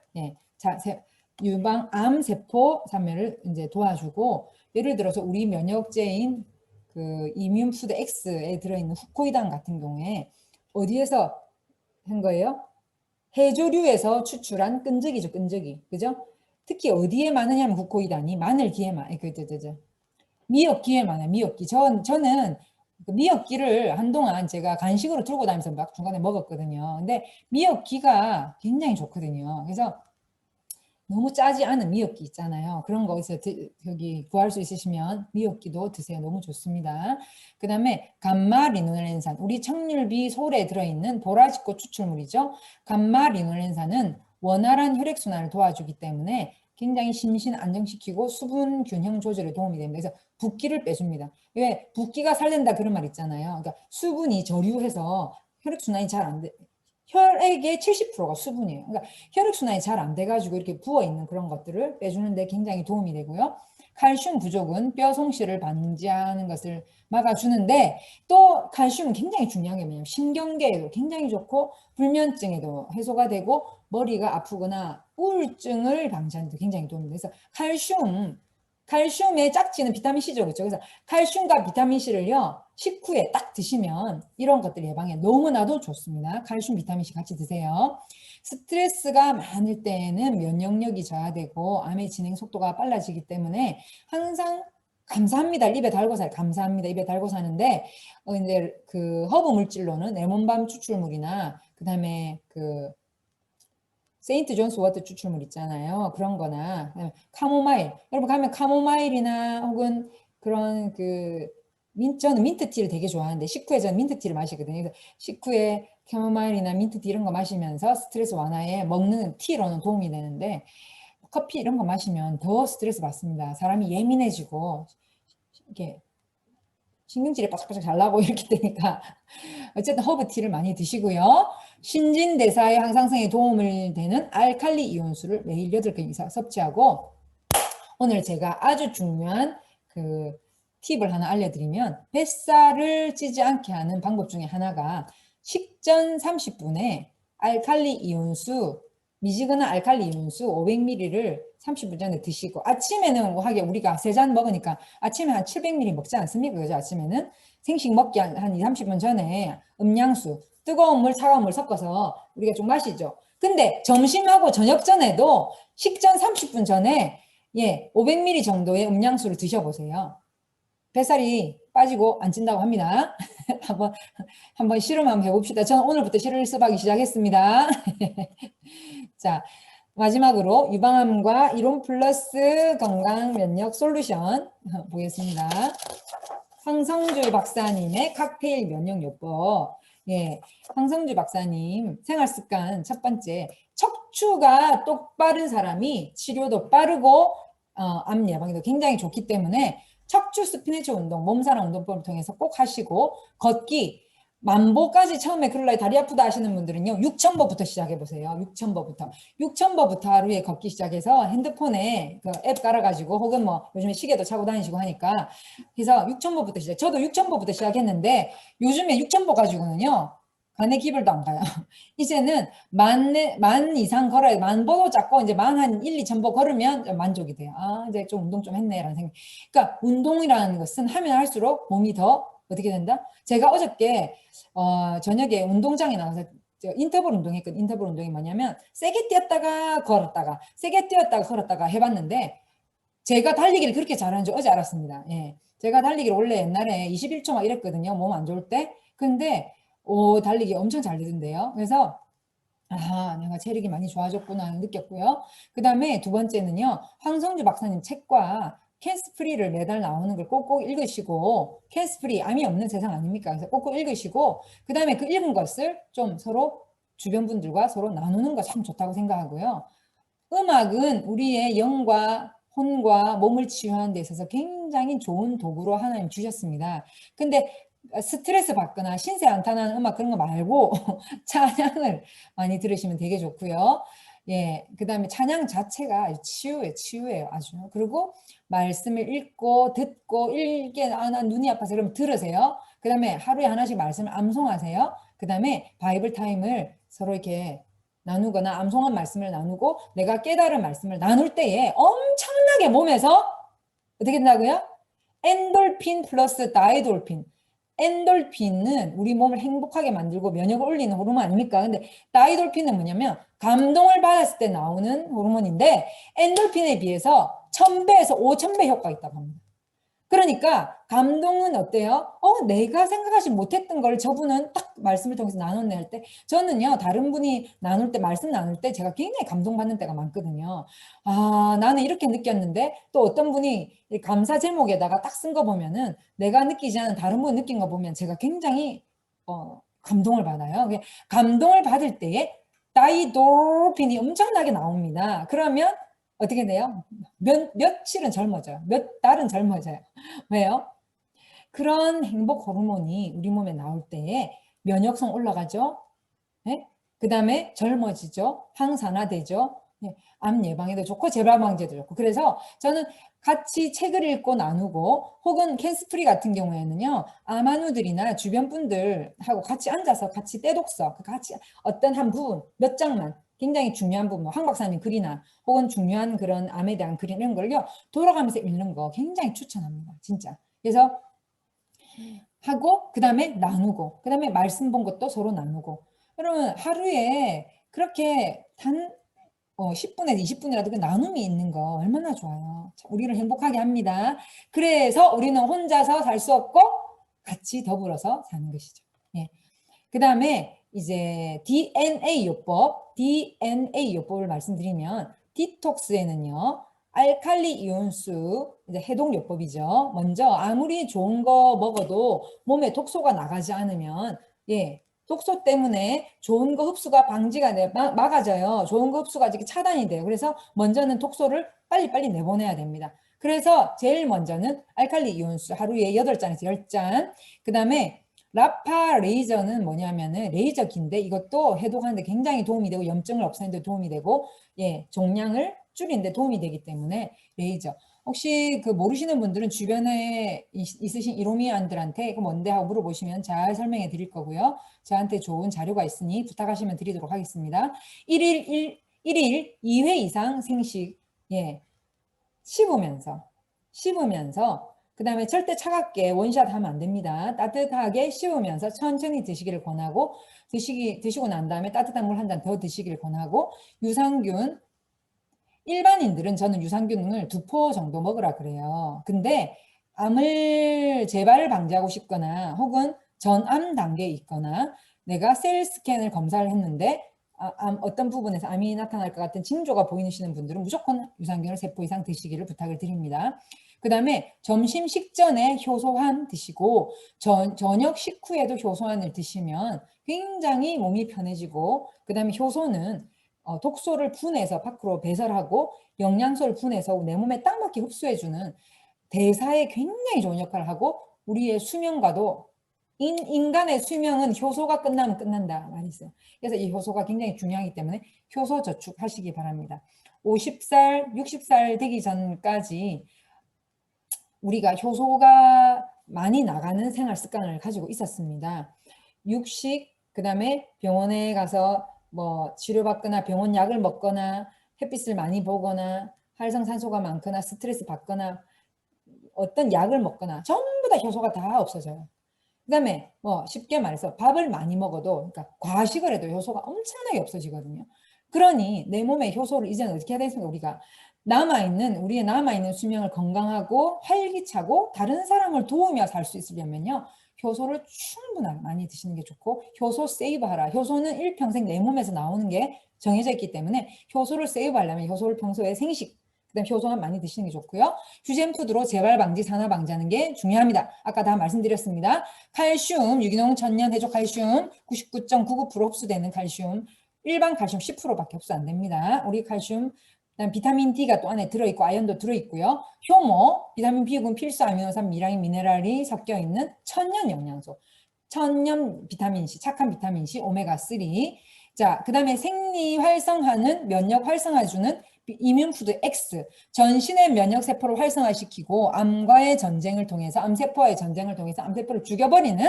유방 암 세포 사멸을 이제 도와주고, 예를 들어서 우리 면역제인 그 이뮨푸드 X에 들어있는 후코이단 같은 경우에 어디에서 한 거예요? 해조류에서 추출한 끈적이죠, 끈적이. 그죠? 특히 어디에 많으냐면 후코이단이 마늘기에 미역기에 많아요. 미역기. 저는 그 미역기를 한동안 제가 간식으로 들고 다니면서 막 중간에 먹었거든요. 근데 미역기가 굉장히 좋거든요. 그래서 너무 짜지 않은 미역기 있잖아요. 그런 거 어디서 여기 구할 수 있으시면 미역기도 드세요. 너무 좋습니다. 그 다음에 감마리놀렌산, 우리 청률비 솔에 들어있는 보라지꽃 추출물이죠. 감마리놀렌산은 원활한 혈액순환을 도와주기 때문에 굉장히 심신 안정시키고 수분 균형 조절에 도움이 됩니다. 그래서 붓기를 빼줍니다. 왜 붓기가 살된다 그런 말 있잖아요. 그러니까 수분이 저류해서 혈액순환이 잘 안 돼. 혈액의 70%가 수분이에요. 그러니까 혈액순환이 잘 안 돼가지고 이렇게 부어있는 그런 것들을 빼주는데 굉장히 도움이 되고요. 칼슘 부족은 뼈 송실을 방지하는 것을 막아주는데, 또 칼슘은 굉장히 중요한 게 뭐냐면 신경계에도 굉장히 좋고 불면증에도 해소가 되고 머리가 아프거나 우울증을 방지하는 데 굉장히 도움이 돼서 칼슘의 짝지는 비타민C죠. 그렇죠? 그래서 칼슘과 비타민C를요, 식후에 딱 드시면 이런 것들 예방에 너무나도 좋습니다. 칼슘, 비타민C 같이 드세요. 스트레스가 많을 때에는 면역력이 저하되고 암의 진행 속도가 빨라지기 때문에 항상 감사합니다. 입에 달고 사요. 감사합니다. 입에 달고 사는데, 이제 그 허브 물질로는 레몬밤 추출물이나, 그 다음에 그 세인트 존스 워터 추출물 있잖아요. 그런 거나 카모마일. 여러분 가면 카모마일이나 혹은 그런 저는 민트티를 되게 좋아하는데 식후에 저는 민트티를 마시거든요. 그래서 식후에 카모마일이나 민트티 이런 거 마시면서 스트레스 완화에 먹는 티로는 도움이 되는데, 커피 이런 거 마시면 더 스트레스 받습니다. 사람이 예민해지고 이렇게 신경질이 바짝바짝 잘 나고 이렇게 되니까 어쨌든 허브티를 많이 드시고요. 신진대사의 향상성에 도움을 되는 알칼리 이온수를 매일 8개 이상 섭취하고, 오늘 제가 아주 중요한 그 팁을 하나 알려드리면, 뱃살을 찌지 않게 하는 방법 중에 하나가 식전 30분에 알칼리 이온수, 미지근한 알칼리 이온수 500ml를 30분 전에 드시고, 아침에는 하게 우리가 3잔 먹으니까 아침에 한 700ml 먹지 않습니까? 그죠? 아침에는 생식 먹기 한 2, 30분 전에 음량수, 뜨거운 물, 차가운 물 섞어서 우리가 좀 마시죠. 근데 점심하고 저녁 전에도 식전 30분 전에 500ml 정도의 음량수를 드셔보세요. 뱃살이 빠지고 안 찐다고 합니다. 한번 실험 한번 해봅시다. 저는 오늘부터 실습하기 시작했습니다. 자, 마지막으로 유방암과 이론 플러스 건강 면역 솔루션 보겠습니다. 황성주 박사님의 칵테일 면역요법. 황성주 박사님 생활습관 첫 번째, 척추가 똑바른 사람이 치료도 빠르고 암 예방에도 굉장히 좋기 때문에 척추 스피네치 운동, 몸사람 운동법을 통해서 꼭 하시고, 걷기, 만보까지 처음에 그럴라에 다리 아프다 하시는 분들은요, 6,000보부터 시작해보세요. 6,000보부터 하루에 걷기 시작해서 핸드폰에 그 앱 깔아가지고, 혹은 뭐 요즘에 시계도 차고 다니시고 하니까, 그래서 6,000보부터 저도 6,000보부터 시작했는데, 요즘에 6,000보 가지고는요, 간의 기별도 안 가요. 이제는 만 이상 걸어야, 만보도 작고, 이제 만 한 1, 2,000보 걸으면 만족이 돼요. 이제 좀 운동 좀 했네라는 생각. 그러니까 운동이라는 것은 하면 할수록 몸이 더 어떻게 된다? 제가 어저께 저녁에 운동장에 나가서 인터벌 운동했거든요. 인터벌 운동이 뭐냐면 세게 뛰었다가 걸었다가 세게 뛰었다가 걸었다가 해봤는데, 제가 달리기를 그렇게 잘하는 줄 어제 알았습니다. 제가 달리기를 원래 옛날에 21초 막 이랬거든요. 몸 안 좋을 때. 근데 달리기 엄청 잘 되던데요. 그래서 내가 체력이 많이 좋아졌구나 느꼈고요. 그 다음에 두 번째는요, 황성주 박사님 책과 캔스프리를 매달 나오는 걸 꼭꼭 읽으시고, 캔스프리 암이 없는 세상 아닙니까? 그래서 꼭꼭 읽으시고, 그 다음에 그 읽은 것을 좀 서로 주변 분들과 서로 나누는 거 참 좋다고 생각하고요. 음악은 우리의 영과 혼과 몸을 치유하는 데 있어서 굉장히 좋은 도구로 하나님 주셨습니다. 근데 스트레스 받거나 신세 한탄하는 음악 그런 거 말고 찬양을 많이 들으시면 되게 좋고요. 그 다음에 찬양 자체가 치유예요, 아주. 그리고 말씀을 읽고 듣고 읽게 난 눈이 아파서 그러면 들으세요. 그 다음에 하루에 하나씩 말씀을 암송하세요. 그 다음에 바이블 타임을 서로 이렇게 나누거나 암송한 말씀을 나누고 내가 깨달은 말씀을 나눌 때에 엄청나게 몸에서 어떻게 된다고요? 엔돌핀 플러스 다이돌핀. 엔돌핀은 우리 몸을 행복하게 만들고 면역을 올리는 호르몬 아닙니까? 근데 다이돌핀은 뭐냐면 감동을 받았을 때 나오는 호르몬인데 엔돌핀에 비해서 1000배에서 5000배 효과가 있다고 합니다. 그러니까 감동은 어때요? 내가 생각하지 못했던 걸 저분은 딱 말씀을 통해서 나눴네 때 저는요 다른 분이 나눌 때 말씀 나눌 때 제가 굉장히 감동받는 때가 많거든요. 아 나는 이렇게 느꼈는데 또 어떤 분이 이 감사 제목에다가 딱 쓴 거 보면은 내가 느끼지 않은 다른 분이 느낀 거 보면 제가 굉장히 감동을 받아요. 감동을 받을 때에 다이돌핀이 엄청나게 나옵니다. 그러면 어떻게 돼요? 며칠은 젊어져요. 몇 달은 젊어져요. 왜요? 그런 행복 호르몬이 우리 몸에 나올 때에 면역성 올라가죠. 네? 그 다음에 젊어지죠. 항산화되죠. 네. 암 예방에도 좋고 재발 방지에도 좋고. 그래서 저는 같이 책을 읽고 나누고 혹은 캔스프리 같은 경우에는요. 암환우들이나 주변 분들하고 같이 앉아서 같이 떼독서 같이 어떤 한 부분 몇 장만 굉장히 중요한 부분, 황 박사님 글이나 혹은 중요한 그런 암에 대한 글 이런 걸요 돌아가면서 읽는 거 굉장히 추천합니다. 진짜. 그래서 하고 그 다음에 나누고 그 다음에 말씀 본 것도 서로 나누고. 여러분 하루에 그렇게 단 10분에서 20분이라도 그 나눔이 있는 거 얼마나 좋아요. 우리를 행복하게 합니다. 그래서 우리는 혼자서 살 수 없고 같이 더불어서 사는 것이죠. 예. 그 다음에 이제 DNA 요법을 말씀드리면 디톡스에는요 알칼리 이온수 이제 해독 요법이죠. 먼저 아무리 좋은 거 먹어도 몸에 독소가 나가지 않으면 독소 때문에 좋은 거 흡수가 방지가 막아져요. 좋은 거 흡수가 이렇게 차단이 돼요. 그래서 먼저는 독소를 빨리빨리 내보내야 됩니다. 그래서 제일 먼저는 알칼리 이온수 하루에 8잔에서 10잔. 그 다음에 라파 레이저는 뭐냐면은 레이저기인데 이것도 해독하는데 굉장히 도움이 되고 염증을 없애는 데 도움이 되고 종양을 줄이는 데 도움이 되기 때문에 레이저. 혹시 그 모르시는 분들은 주변에 있으신 이로미안들한테 그 뭔데 하고 물어보시면 잘 설명해 드릴 거고요. 저한테 좋은 자료가 있으니 부탁하시면 드리도록 하겠습니다. 1일 2회 이상 생식 씹으면서 그 다음에 절대 차갑게 원샷 하면 안 됩니다. 따뜻하게 씹으면서 천천히 드시기를 권하고 드시고 난 다음에 따뜻한 물 한 잔 더 드시기를 권하고 유산균 일반인들은 저는 유산균을 2포 정도 먹으라 그래요. 근데 암을 재발을 방지하고 싶거나 혹은 전암 단계에 있거나 내가 셀 스캔을 검사를 했는데 어떤 부분에서 암이 나타날 것 같은 징조가 보이시는 분들은 무조건 유산균을 3포 이상 드시기를 부탁을 드립니다. 그 다음에 점심 식전에 효소환 드시고 저녁 식후에도 효소환을 드시면 굉장히 몸이 편해지고 그 다음에 효소는 독소를 분해서 밖으로 배설하고 영양소를 분해서 내 몸에 딱 맞게 흡수해주는 대사에 굉장히 좋은 역할을 하고 우리의 수명과도 인간의 수명은 효소가 끝나면 끝난다 말이 있어요. 그래서 이 효소가 굉장히 중요하기 때문에 효소 저축하시기 바랍니다. 50살, 60살 되기 전까지 우리가 효소가 많이 나가는 생활 습관을 가지고 있었습니다. 육식, 그 다음에 병원에 가서 뭐 치료받거나 병원 약을 먹거나 햇빛을 많이 보거나 활성산소가 많거나 스트레스 받거나 어떤 약을 먹거나 전부 다 효소가 다 없어져요. 그 다음에 뭐 쉽게 말해서 밥을 많이 먹어도 그러니까 과식을 해도 효소가 엄청나게 없어지거든요. 그러니 내 몸의 효소를 이제는 어떻게 해야 되겠습니까? 우리가 우리의 남아있는 수명을 건강하고 활기차고 다른 사람을 도우며 살 수 있으려면요. 효소를 충분하게 많이 드시는 게 좋고 효소 세이브하라. 효소는 일평생 내 몸에서 나오는 게 정해져 있기 때문에 효소를 세이브하려면 효소를 평소에 생식, 그다음 효소만 많이 드시는 게 좋고요. 휴젠푸드로 재발 방지, 산화 방지하는 게 중요합니다. 아까 다 말씀드렸습니다. 칼슘, 유기농 천연 해조 칼슘 99.99% 흡수되는 칼슘, 일반 칼슘 10%밖에 흡수 안 됩니다. 우리 칼슘, 그다음 비타민 D가 또 안에 들어있고 아연도 들어있고요. 효모, 비타민 B군 필수 아미노산, 미량인 미네랄이 섞여 있는 천연 영양소, 천연 비타민 C, 착한 비타민 C, 오메가3. 자, 그 다음에 생리 활성화는 면역 활성화주는 이뮨푸드 X, 전신의 면역세포를 활성화시키고 암과의 전쟁을 통해서 암세포와의 전쟁을 통해서 암세포를 죽여버리는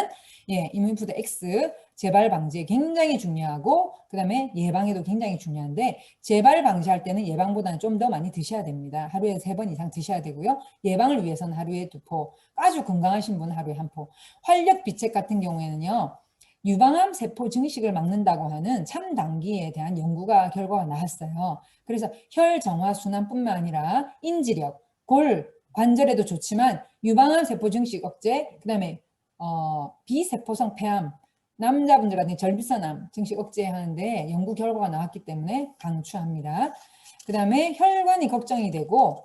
이뮨푸드 X. 재발 방지에 굉장히 중요하고 그다음에 예방에도 굉장히 중요한데 재발 방지할 때는 예방보다는 좀 더 많이 드셔야 됩니다. 하루에 3번 이상 드셔야 되고요. 예방을 위해서는 하루에 2포, 아주 건강하신 분은 하루에 1포. 활력 비책 같은 경우에는요. 유방암 세포 증식을 막는다고 하는 참당기에 대한 연구가 결과가 나왔어요. 그래서 혈정화 순환뿐만 아니라 인지력, 골, 관절에도 좋지만 유방암 세포 증식 억제, 그다음에 비세포성 폐암, 남자분들 같은 절비선암 증식 억제하는데 연구 결과가 나왔기 때문에 강추합니다. 그다음에 혈관이 걱정이 되고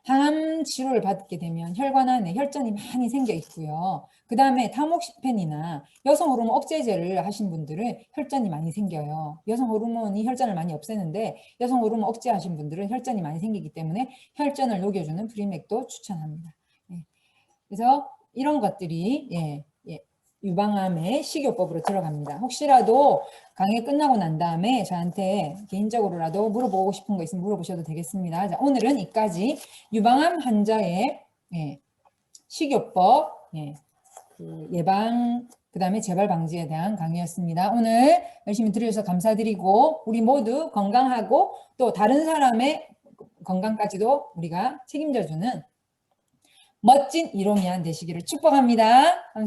항암 치료를 받게 되면 혈관 안에 혈전이 많이 생겨 있고요. 그 다음에 타모xifen 여성 호르몬 억제제를 하신 분들은 혈전이 많이 생겨요. 여성 호르몬이 혈전을 많이 없애는데 여성 호르몬 억제하신 분들은 혈전이 많이 생기기 때문에 혈전을 녹여주는 프리맥도 추천합니다. 예. 그래서 이런 것들이 유방암의 식이요법으로 들어갑니다. 혹시라도 강의 끝나고 난 다음에 저한테 개인적으로라도 물어보고 싶은 거 있으면 물어보셔도 되겠습니다. 자, 오늘은 이까지 유방암 환자의 식이요법, 그 예방, 그 다음에 재발 방지에 대한 강의였습니다. 오늘 열심히 들으셔서 감사드리고 우리 모두 건강하고 또 다른 사람의 건강까지도 우리가 책임져주는 멋진 이로미안 되시기를 축복합니다. 감사합니다.